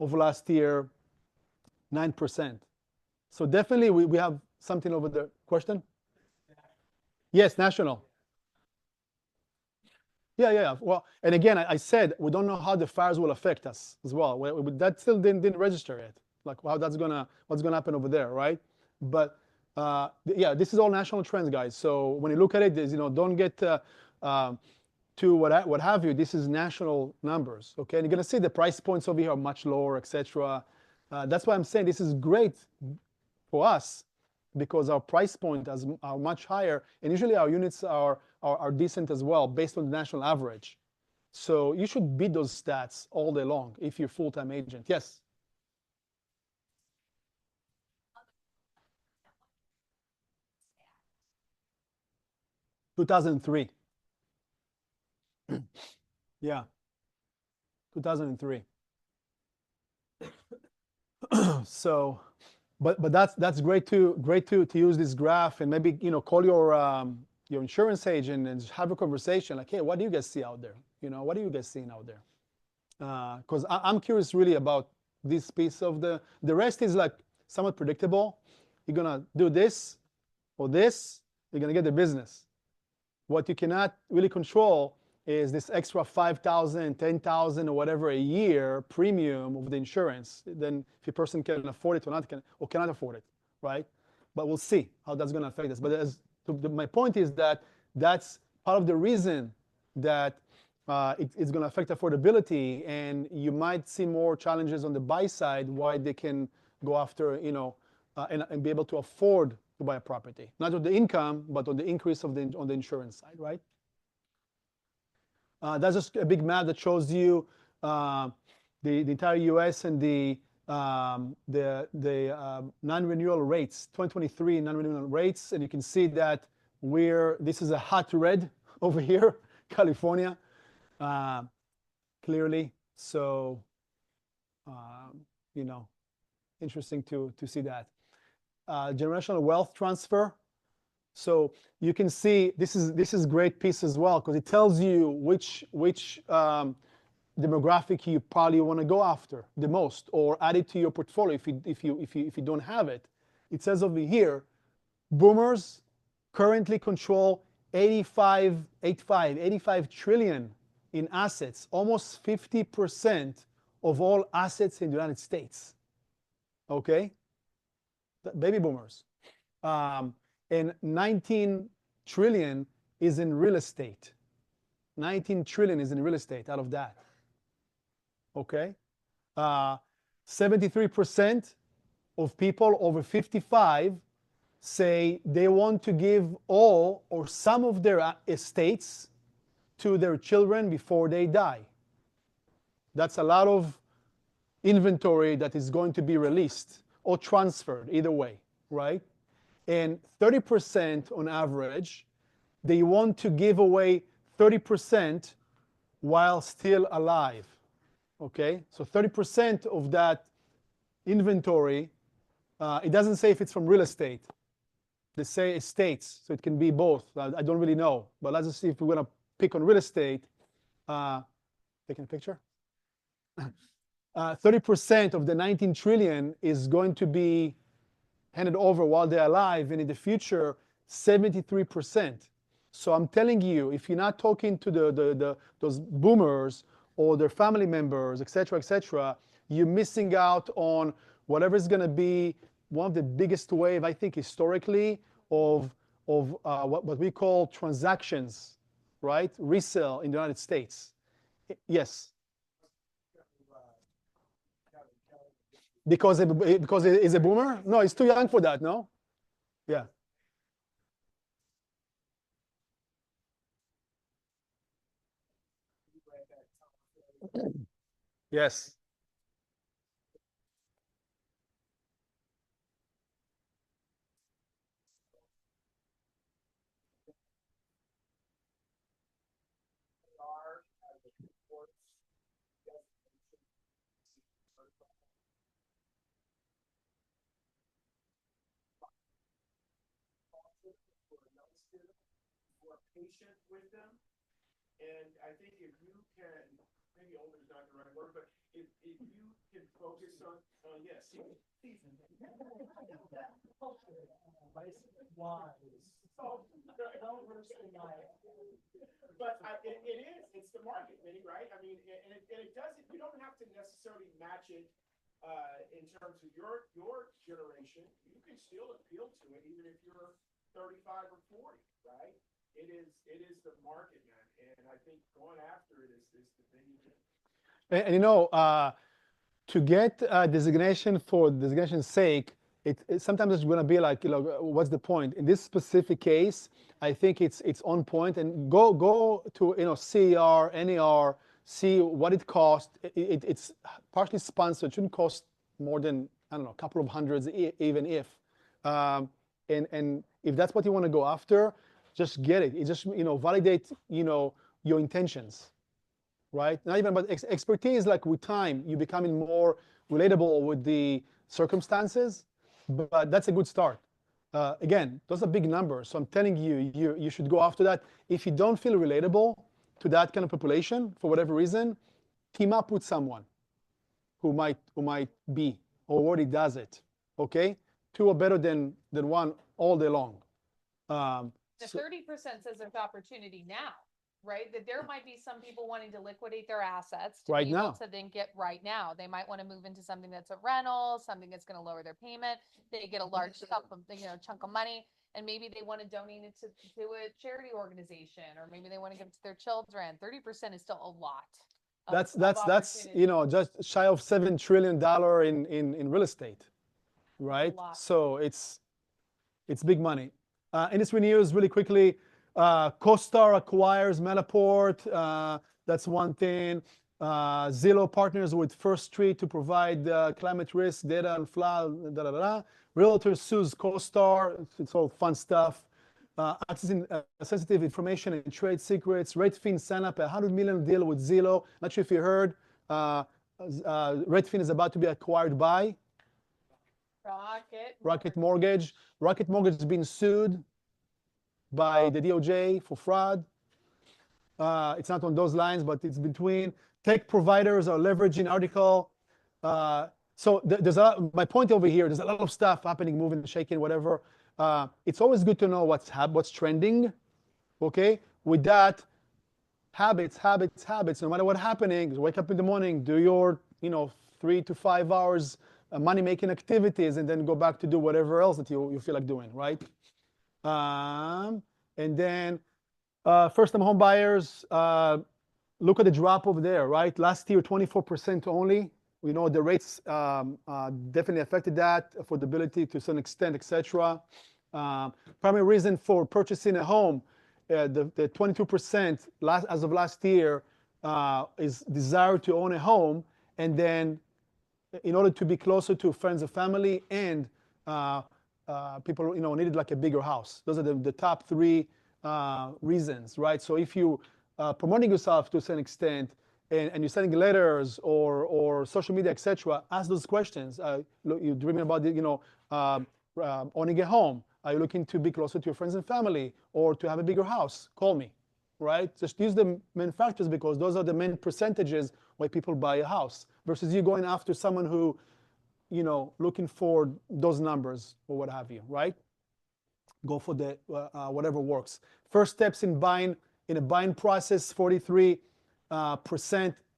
of last year, 9%. So definitely we have something over there. Question? Yes, national. Yeah. Well, and again, I said we don't know how the fires will affect us as well. That still didn't register yet. Like what's gonna happen over there, right? But this is all national trends, guys. So when you look at it, don't get to what have you. This is national numbers, okay? And you're gonna see the price points over here are much lower, etc. That's why I'm saying this is great for us because our price point are much higher, and usually our units are decent as well based on the national average. So you should beat those stats all day long if you're a full-time agent. Yes. (2003). Yeah, 2003. So, but that's great to use this graph and maybe call your insurance agent and have a conversation like, hey, what do you guys see out there? What are you guys seeing out there? Because I'm curious really about this piece of the rest is like somewhat predictable. You're gonna do this or this, you're gonna get the business. What you cannot really control is this extra 5,000, 10,000 or whatever a year premium of the insurance. Then if a person can afford it or cannot afford it, right? But we'll see how that's going to affect us. But my point is that that's part of the reason that it's going to affect affordability, and you might see more challenges on the buy side why they can go after, and be able to afford to buy a property. Not on the income, but on the increase on the insurance side, right? That's just a big map that shows you the entire U.S. and the non-renewal rates, 2023 non-renewal rates, and you can see that this is a hot red over here, California, clearly. So, interesting to see that. generational wealth transfer. So you can see this is great piece as well because it tells you which demographic you probably want to go after the most or add it to your portfolio if you don't have it. It says over here, boomers currently control 85 trillion in assets, almost 50% of all assets in the United States. Okay? Baby boomers. And 19 trillion is in real estate. 19 trillion is in real estate out of that. Okay? 73% of people over 55 say they want to give all or some of their estates to their children before they die. That's a lot of inventory that is going to be released or transferred, either way, right? And 30% on average, they want to give away 30% while still alive. Okay? So 30% of that inventory, it doesn't say if it's from real estate. They say estates, so it can be both. I don't really know, but let's just see if we're going to pick on real estate. Taking a picture. 30% of the 19 trillion is going to be handed over while they're alive, and in the future, 73%. So I'm telling you, if you're not talking to those boomers or their family members, etc., you're missing out on whatever is going to be one of the biggest wave, I think, historically, of what we call transactions, right? Resale in the United States. Yes. Because he's a boomer? No, he's too young for that, no? Yeah. Yes. Patient with them, and I think if you can, maybe older is not the right word, but if you can focus on yes, but it's the market, right? I mean, and it doesn't. You don't have to necessarily match it in terms of your generation. You can still appeal to it even if you're 35 or 40, right? It is the market, man, and I think going after it is the thing you do. And you know, to get designation for designation's sake, it sometimes it's going to be like, what's the point? In this specific case, I think it's on point. And go to CER, NER, see what it costs. It's partially sponsored. It shouldn't cost more than, I don't know, a couple of hundreds, even if. And if that's what you want to go after, just get it. It just validate your intentions, right? Not even about expertise. Like with time, you're becoming more relatable with the circumstances, but that's a good start. Again, those are big numbers, so I'm telling you, you should go after that. If you don't feel relatable to that kind of population for whatever reason, team up with someone who might be or already does it. Okay, two are better than one all day long. The 30% says there's opportunity now, right? That there might be some people wanting to liquidate their assets to right be able now. to then get right now. They might want to move into something that's a rental, something that's going to lower their payment. They get a large chunk of money, and maybe they want to donate it to a charity organization, or maybe they want to give it to their children. 30% is still a lot. That's just shy of $7 trillion in real estate, right? So it's big money. Industry news really quickly. CoStar acquires Matterport. That's one thing. Zillow partners with First Street to provide climate risk data and flood. Realtor sues CoStar. It's all fun stuff. Accessing sensitive information and trade secrets. Redfin signed up a $100 million deal with Zillow. Not sure if you heard. Redfin is about to be acquired by Rocket Mortgage. Rocket Mortgage is being sued by the DOJ for fraud. It's not on those lines, but it's between. Tech providers are leveraging article. So there's a lot, my point over here, there's a lot of stuff happening, moving, shaking, whatever. It's always good to know what's trending. Okay, with that, habits. No matter what's happening, wake up in the morning, do your 3 to 5 hours money making activities, and then go back to do whatever else that you feel like doing, right? And then first time home buyers, look at the drop over there, right? Last year 24% only. We know the rates definitely affected that, affordability to some extent, etc. Primary reason for purchasing a home, the 22% as of last year is desire to own a home, and then in order to be closer to friends and family, and people needed like a bigger house. Those are the top three reasons, right? So if you promoting yourself to some extent, and you're sending letters or social media, etc., ask those questions. You're dreaming about owning a home. Are you looking to be closer to your friends and family, or to have a bigger house? Call me, right? Just use the main factors, because those are the main percentages why people buy a house, versus you going after someone who, looking for those numbers or what have you, right? Go for the whatever works. First steps in a buying process, 43%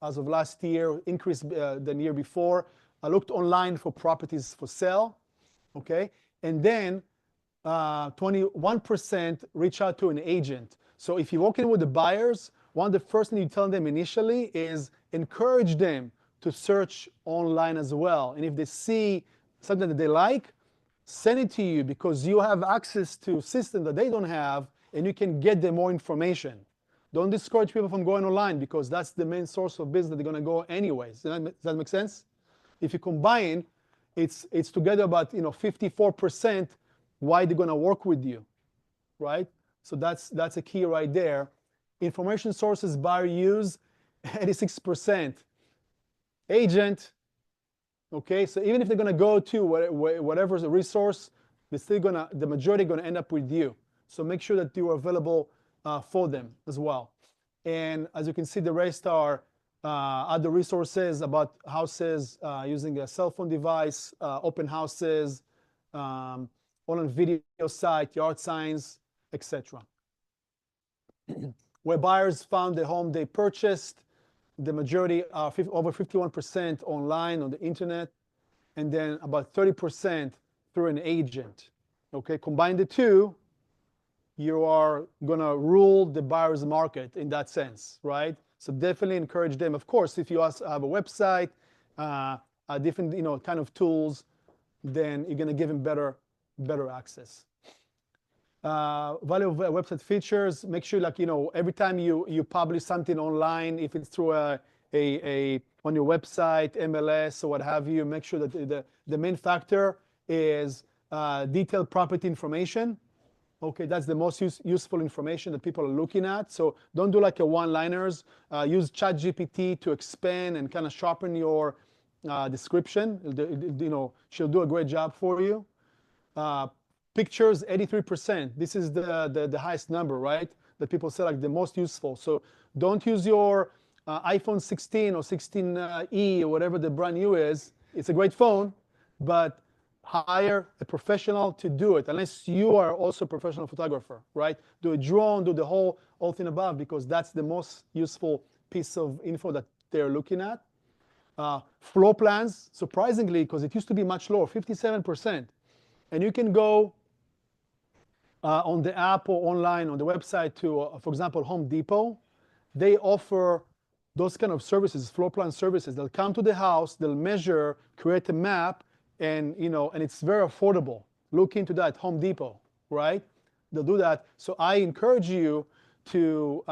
as of last year, increase than year before. I looked online for properties for sale, okay? And then 21% reach out to an agent. So if you're working with the buyers, one of the first things you tell them initially is encourage them to search online as well. And if they see something that they like, send it to you, because you have access to systems that they don't have, and you can get them more information. Don't discourage people from going online, because that's the main source of business. They're going to go anyways. Does that make sense? If you combine, it's together about 54% why they're going to work with you, right? So that's a key right there. Information sources buyer use, 86%. Agent, okay, so even if they're going to go to whatever's a resource, the majority are going to end up with you. So make sure that you are available for them as well. And as you can see, the rest are other resources about houses using a cell phone device, open houses, online video site, yard signs, etc. Where buyers found the home they purchased, the majority are over 51% online on the internet, and then about 30% through an agent. Okay, combine the two, you are gonna rule the buyer's market in that sense, right? So definitely encourage them. Of course, if you also have a website, different kind of tools, then you're gonna give them better access. Value of website features, make sure every time you publish something online, if it's through on your website, MLS or what have you, make sure that the main factor is detailed property information. Okay, that's the most useful information that people are looking at. So don't do like a one-liners. Use ChatGPT to expand and kind of sharpen your description. She'll do a great job for you. Pictures, 83%. This is the highest number, right? That people say like the most useful. So don't use your iPhone 16 or 16E or whatever the brand new is. It's a great phone, but hire a professional to do it, unless you are also a professional photographer, right? Do a drone, do the whole thing above, because that's the most useful piece of info that they're looking at. Floor plans, surprisingly, because it used to be much lower, 57%. And you can go on the app or online on the website to, for example, Home Depot. They offer those kind of services, floor plan services. They'll come to the house, they'll measure, create a map, and and it's very affordable. Look into that, Home Depot, right? They'll do that. So I encourage you to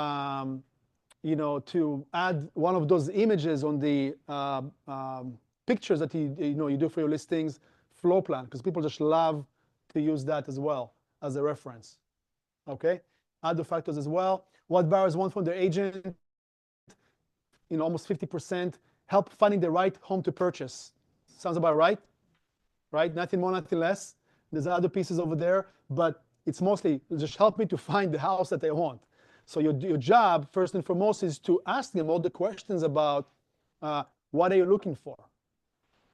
to add one of those images on the pictures that you do for your listings, floor plan, because people just love to use that as well as a reference. Okay, other factors as well. What buyers want from their agent, almost 50%. Help finding the right home to purchase. Sounds about right? right? Nothing more, nothing less. There's other pieces over there, but it's mostly just help me to find the house that I want. So your job, first and foremost, is to ask them all the questions about what are you looking for,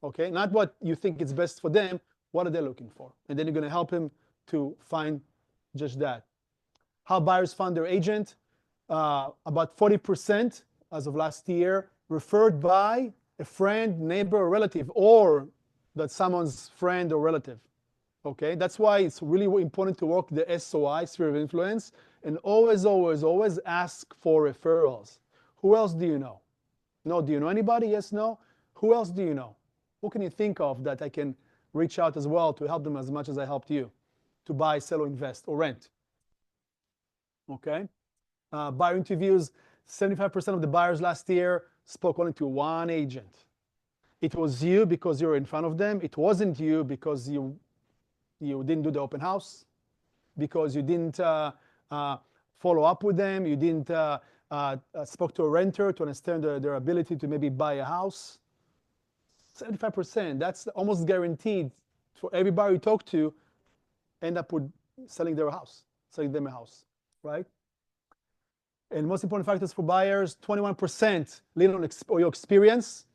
okay? Not what you think is best for them, what are they looking for? And then you're gonna help him to find just that. How buyers found their agent, about 40% as of last year, referred by a friend, neighbor, or relative, or that someone's friend or relative. Okay, that's why it's really important to work the SOI, sphere of influence, and always, always, always ask for referrals. Who else do you know? No, do you know anybody? Yes, no? Who else do you know? Who can you think of that I can reach out as well to help them as much as I helped you to buy, sell, or invest, or rent? Okay. Buyer interviews, 75% of the buyers last year spoke only to one agent. It was you because you're in front of them. It wasn't you because you didn't do the open house, because you didn't follow up with them, you didn't spoke to a renter to understand their ability to maybe buy a house. 75%, that's almost guaranteed for every buyer you talk to, end up with selling them a house, right? And most important factors for buyers, 21% lean on your experience,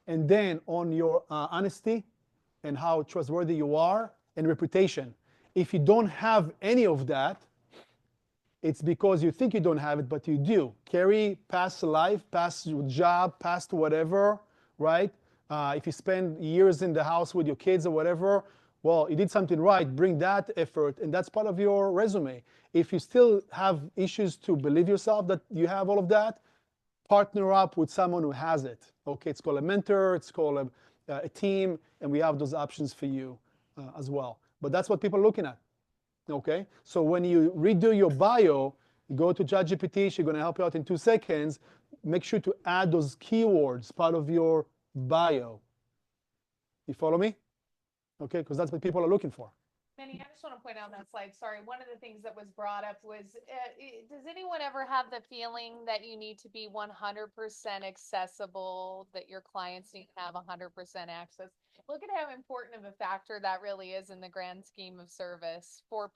and then on your honesty and how trustworthy you are, and reputation. If you don't have any of that, it's because you think you don't have it, but you do. Carry past life, past your job, past whatever, right? If you spend years in the house with your kids or whatever, well, you did something right, bring that effort, and that's part of your resume. If you still have issues to believe yourself that you have all of that, partner up with someone who has it. Okay, it's called a mentor, it's called a team, and we have those options for you as well. But that's what people are looking at. Okay, so when you redo your bio, you go to ChatGPT, she's going to help you out in 2 seconds. Make sure to add those keywords part of your bio. You follow me? Okay, because that's what people are looking for. Manny, I just want to point out on that slide, sorry, one of the things that was brought up was, does anyone ever have the feeling that you need to be 100% accessible, that your clients need to have 100% access? Look at how important of a factor that really is in the grand scheme of service, 4%,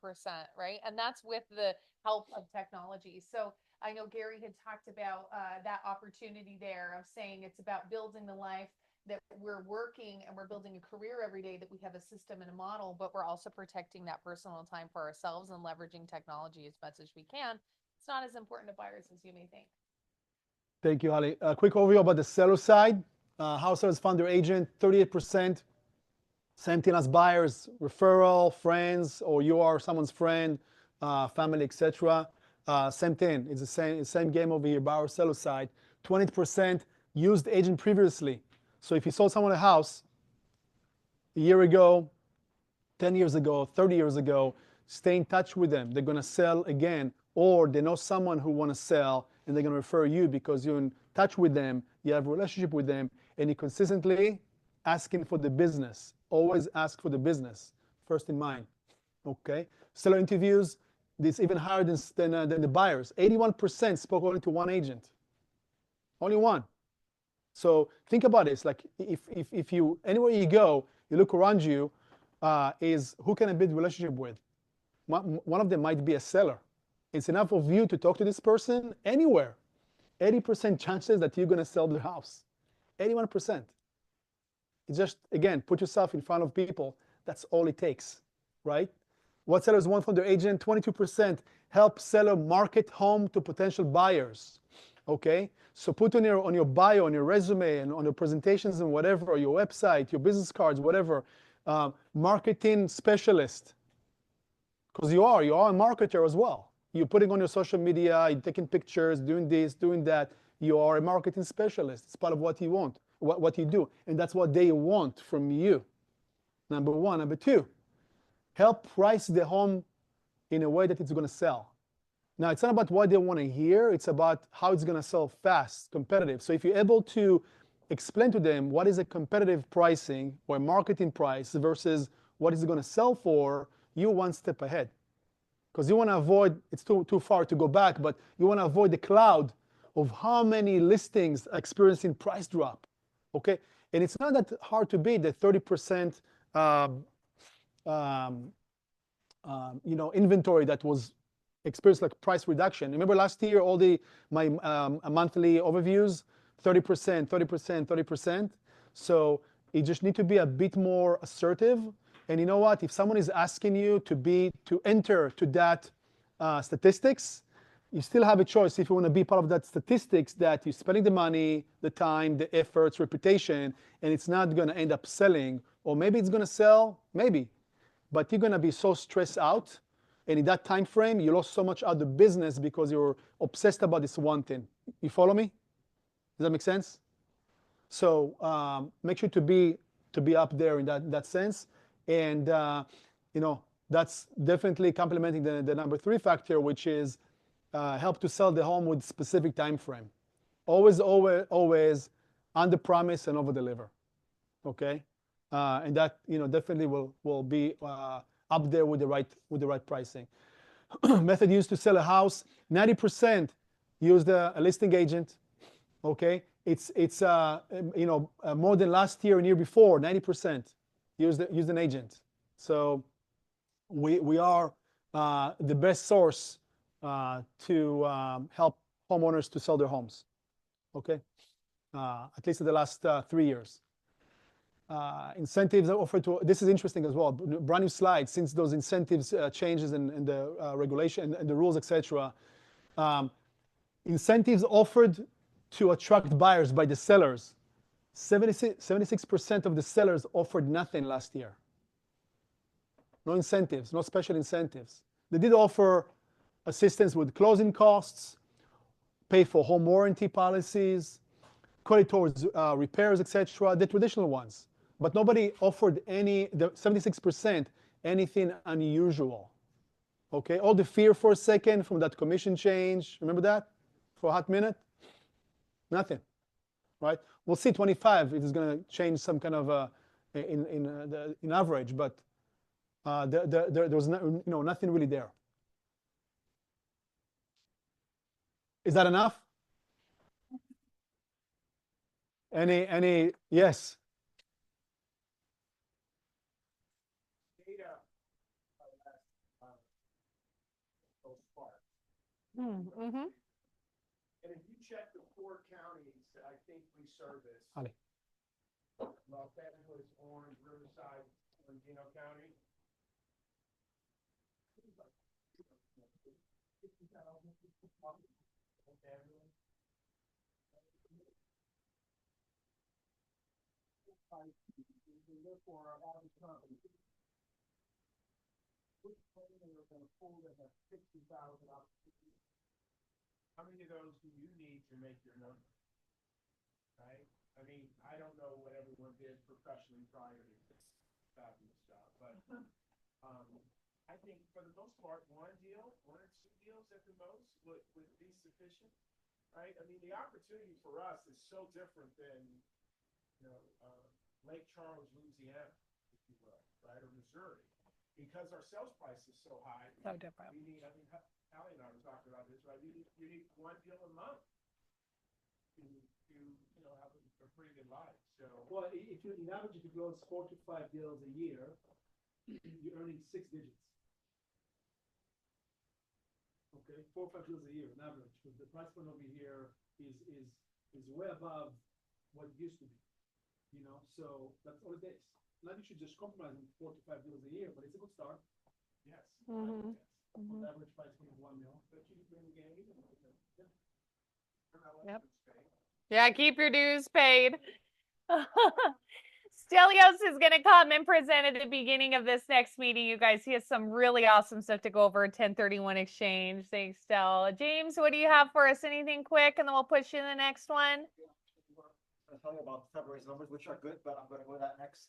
right? And that's with the help of technology. So I know Gary had talked about that opportunity there of saying it's about building the life that we're working and we're building a career every day, that we have a system and a model, but we're also protecting that personal time for ourselves and leveraging technology as much as we can. It's not as important to buyers as you may think. Thank you, Halley. A quick overview about the seller side. House sellers found their agent, 38%. Same thing as buyers, referral, friends, or you are someone's friend, family, etc. Same thing. It's the same game over here, buyer seller side. 20% used agent previously. So if you sold someone a house a year ago, 10 years ago, 30 years ago, stay in touch with them. They're going to sell again, or they know someone who want to sell, and they're going to refer you because you're in touch with them, you have a relationship with them, and you're consistently asking for the business. Always ask for the business, first in mind. Okay? Seller interviews, it's even higher than the buyers. 81% spoke only to one agent. Only one. So think about this, like if you, anywhere you go, you look around you, is who can I build a relationship with? One of them might be a seller. It's enough of you to talk to this person anywhere. 80% chances that you're going to sell the house. 81%. It's just, again, put yourself in front of people. That's all it takes, right? What sellers want from their agent? 22% help seller market home to potential buyers. Okay, so put on your bio, on your resume, and on your presentations and whatever, or your website, your business cards, whatever, marketing specialist, because you are a marketer as well. You're putting on your social media, you're taking pictures, doing this, doing that. You are a marketing specialist. It's part of what you want, what you do, and that's what they want from you. Number one. Number two, help price the home in a way that it's going to sell. Now, it's not about what they want to hear. It's about how it's going to sell fast, competitive. So if you're able to explain to them what is a competitive pricing or marketing price versus what is it going to sell for, you're one step ahead. Because you want to avoid, it's too far to go back, but you want to avoid the cloud of how many listings are experiencing price drop. Okay? And it's not that hard to beat the 30% um, inventory that was experienced like price reduction. Remember last year, all my monthly overviews, 30%, 30%, 30%. So you just need to be a bit more assertive. And you know what? If someone is asking you to enter to that statistics, you still have a choice if you want to be part of that statistics that you're spending the money, the time, the efforts, reputation, and it's not going to end up selling. Or maybe it's going to sell, maybe. But you're going to be so stressed out. And in that time frame, you lost so much out of the business because you're obsessed about this one thing. You follow me? Does that make sense? So make sure to be up there in that sense. And that's definitely complementing the number 3 factor, which is help to sell the home with specific time frame. Always, always, always under promise and over deliver. Okay, and that definitely will be up there with the right pricing. Method used to sell a house: 90% use a listing agent. Okay, it's more than last year and year before. 90% use an agent. So we are the best source to help homeowners to sell their homes. Okay, at least in the last 3 years. Incentives are offered to. This is interesting as well. Brand new slide. Since those incentives changes in the regulation and the rules, etc. Incentives offered to attract buyers by the sellers. 76% of the sellers offered nothing last year. No incentives, no special incentives. They did offer assistance with closing costs, pay for home warranty policies, credit towards repairs, etc. The traditional ones. But nobody offered the 76%, anything unusual. Okay, all the fear for a second from that commission change. Remember that? For a hot minute? Nothing, right? We'll see 25 if it's going to change some kind of in average, but there was nothing really there. Is that enough? Any yes? Mm-hmm. And if you check the 4 counties that I think we service, Halley. Los Angeles, Orange, Riverside, Bernardino County, therefore, our average company, which company are going to pull that have 60,000 opportunities? How many of those do you need to make your number? Right? I mean, I don't know what everyone did professionally prior to this fabulous job, but I think for the most part, 1 deal, 1 or 2 deals at the most would be sufficient, right? I mean, the opportunity for us is so different than Lake Charles, Louisiana, if you will, right, or Missouri, because our sales price is so high. So different. We need, Halley and I were talking about this, right? You need 1 deal a month to have a pretty good life. So, well, if you in average, if you close 4 to 5 deals a year, you're earning 6 digits. Okay, 4 or 5 deals a year on average, because the price point over here is way above what it used to be. So that's all it is. Not you should just compromise on 4 to 5 deals a year, but it's a good start. Yes. Mm-hmm. Yes. Mm-hmm. Average price point of 1 mil, but you bring the game. Yep. Yeah, keep your dues paid. Stelios is going to come and present at the beginning of this next meeting, you guys. He has some really awesome stuff to go over. 1031 exchange. Thanks, Stel. James, what do you have for us? Anything quick, and then we'll push you to the next one. I'm tell you about February's numbers, which are good, but I'm going to go to that next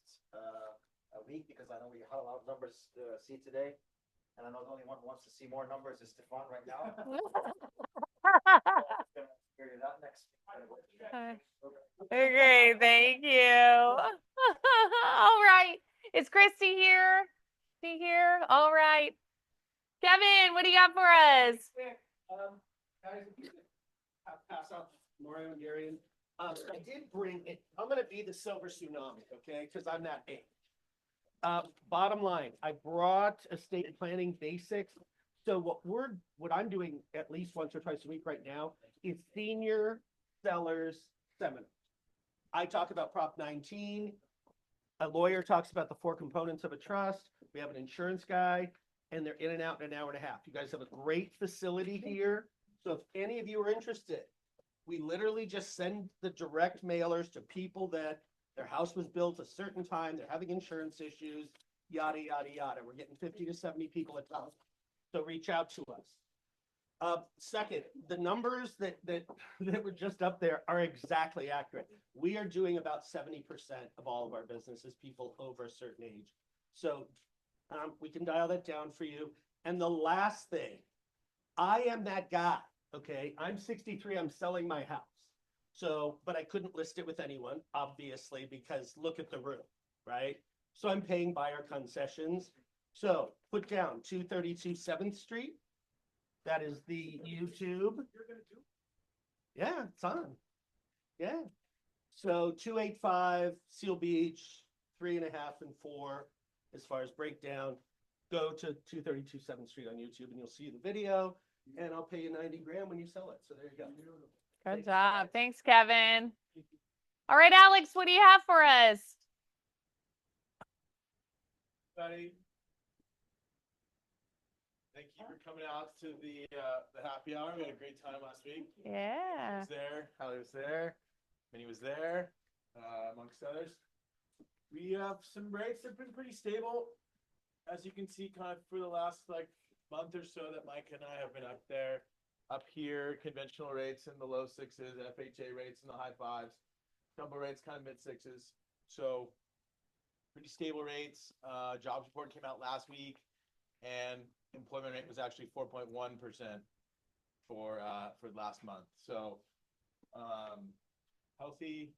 week because I know we have a lot of numbers to see today. And I know the only one who wants to see more numbers is Stefan right now. Figure it out next. Okay, thank you. All right. Is Christy here? Is he here? All right. Kevin, what do you got for us? Guys, if you could pass out Mario and Darian. I did bring it. I'm going to be the silver tsunami, okay? Because I'm that big. Bottom line, I brought estate planning basics. So what I'm doing at least once or twice a week right now is senior sellers seminar. I talk about Prop 19. A lawyer talks about the 4 components of a trust. We have an insurance guy, and they're in and out in an hour and a half. You guys have a great facility here. So if any of you are interested, we literally just send the direct mailers to people that their house was built a certain time, they're having insurance issues, yada, yada, yada. We're getting 50 to 70 people a time. So reach out to us. Second, the numbers that were just up there are exactly accurate. We are doing about 70% of all of our business is people over a certain age. So we can dial that down for you. And the last thing, I am that guy, okay? I'm 63, I'm selling my house. So, but I couldn't list it with anyone, obviously, because look at the room, right? So I'm paying buyer concessions. So put down 232 7th Street. That is the YouTube. Yeah, it's on. Yeah. So 285 Seal Beach, 3.5 and 4 as far as breakdown. Go to 232 7th Street on YouTube and you'll see the video. And I'll pay you 90 grand when you sell it. So there you go. Good job. Thanks, Kevin. All right, Alex, what do you have for us? Buddy, thank you for coming out to the happy hour. We had a great time last week. I Yeah. was there. Hallie was there. Minnie was there, amongst others. We have some rates that have been pretty stable, as you can see, kind of for the last month or so that Mike and I have been up there. Up here, conventional rates in the low 6s, FHA rates in the high 5s, jumbo rates kind of mid 6s. So pretty stable rates. Jobs report came out last week, and employment rate was actually 4.1% for last month. So healthy.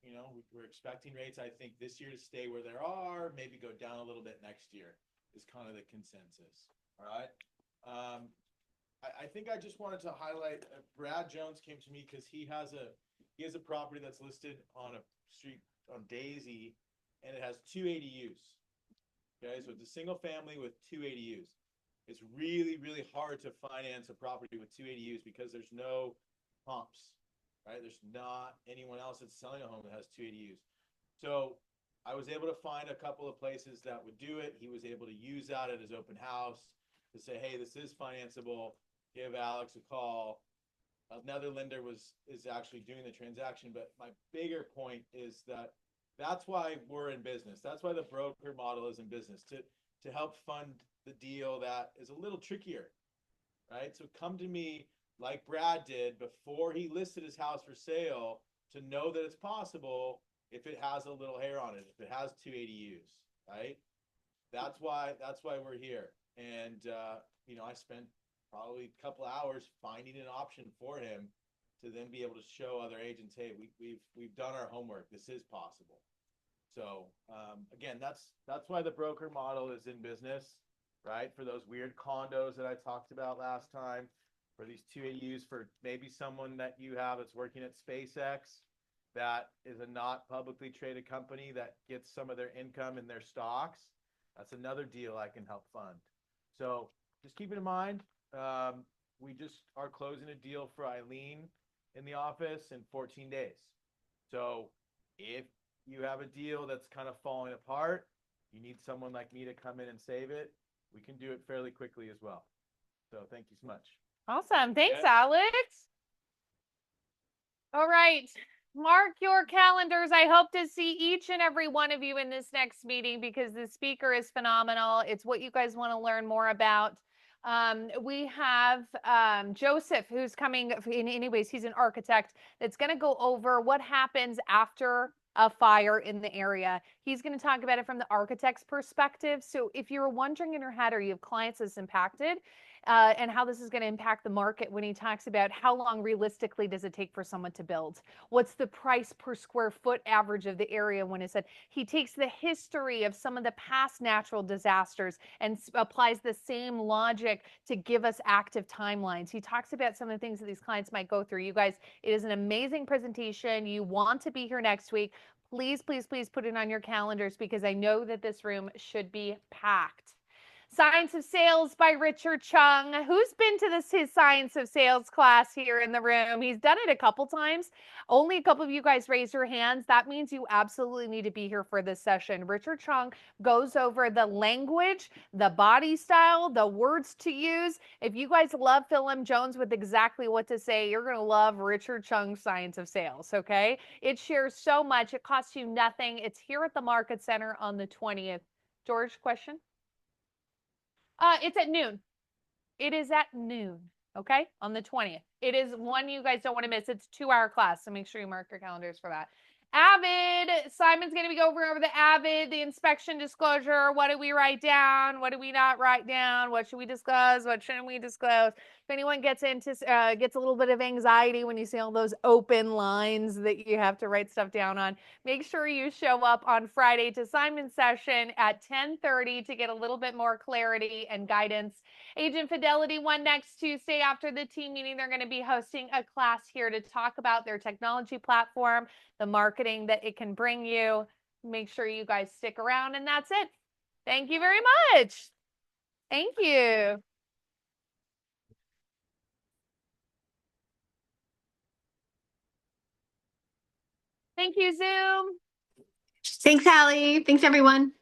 You know, we're expecting rates, I think, this year to stay where they are, maybe go down a little bit next year is kind of the consensus. All right. I think I just wanted to highlight Brad Jones came to me because he has a property that's listed on a street on Daisy, and it has 2 ADUs. Okay, so it's a single family with 2 ADUs. It's really, really hard to finance a property with 2 ADUs because there's no comps, right? There's not anyone else that's selling a home that has 2 ADUs. So I was able to find a couple of places that would do it. He was able to use that at his open house to say, hey, this is financeable. Give Alex a call. Another lender is actually doing the transaction. But my bigger point is that that's why we're in business. That's why the broker model is in business, to help fund the deal that is a little trickier, right? So come to me like Brad did before he listed his house for sale to know that it's possible if it has a little hair on it, if it has 2 ADUs, right? That's why we're here. And I spent probably a couple hours finding an option for him to then be able to show other agents, hey, we've done our homework. This is possible. So again, that's why the broker model is in business, right? For those weird condos that I talked about last time, for these 2 ADUs, for maybe someone that you have that's working at SpaceX, that is a not publicly traded company that gets some of their income in their stocks. That's another deal I can help fund. So just keep it in mind. We just are closing a deal for Eileen in the office in 14 days. So if you have a deal that's kind of falling apart, you need someone like me to come in and save it, we can do it fairly quickly as well. So thank you so much. Awesome. Thanks, Alex. All right. Mark your calendars. I hope to see each and every one of you in this next meeting because the speaker is phenomenal. It's what you guys want to learn more about. We have Joseph, who's coming anyways, he's an architect that's going to go over what happens after a fire in the area. He's going to talk about it from the architect's perspective. So if you're wondering in your head, or you have clients that's impacted, and how this is going to impact the market, when he talks about how long realistically does it take for someone to build? What's the price per square foot average of the area when it said he takes the history of some of the past natural disasters and applies the same logic to give us active timelines. He talks about some of the things that these clients might go through. You guys, it is an amazing presentation. You want to be here next week. Please, please, please put it on your calendars because I know that this room should be packed. Science of Sales by Richard Chung. Who's been to his Science of Sales class here in the room? He's done it a couple times. Only a couple of you guys raise your hands. That means you absolutely need to be here for this session. Richard Chung goes over the language, the body style, the words to use. If you guys love Phil M. Jones with exactly what to say, you're going to love Richard Chung's Science of Sales, okay? It shares so much. It costs you nothing. It's here at the Market Center on the 20th. George, question? It's at noon. It is at noon, okay? On the 20th. It is one you guys don't want to miss. It's a 2-hour class, so make sure you mark your calendars for that. Avid, Simon's going to be going over the Avid, the inspection disclosure. What do we write down? What do we not write down? What should we disclose? What shouldn't we disclose? If anyone gets a little bit of anxiety when you see all those open lines that you have to write stuff down on, make sure you show up on Friday to Simon's session at 10:30 to get a little bit more clarity and guidance. Agent Fidelity One next Tuesday after the team meeting, they're going to be hosting a class here to talk about their technology platform, the marketing that it can bring you. Make sure you guys stick around, and that's it. Thank you very much. Thank you. Thank you, Zoom. Thanks, Hallie. Thanks, everyone.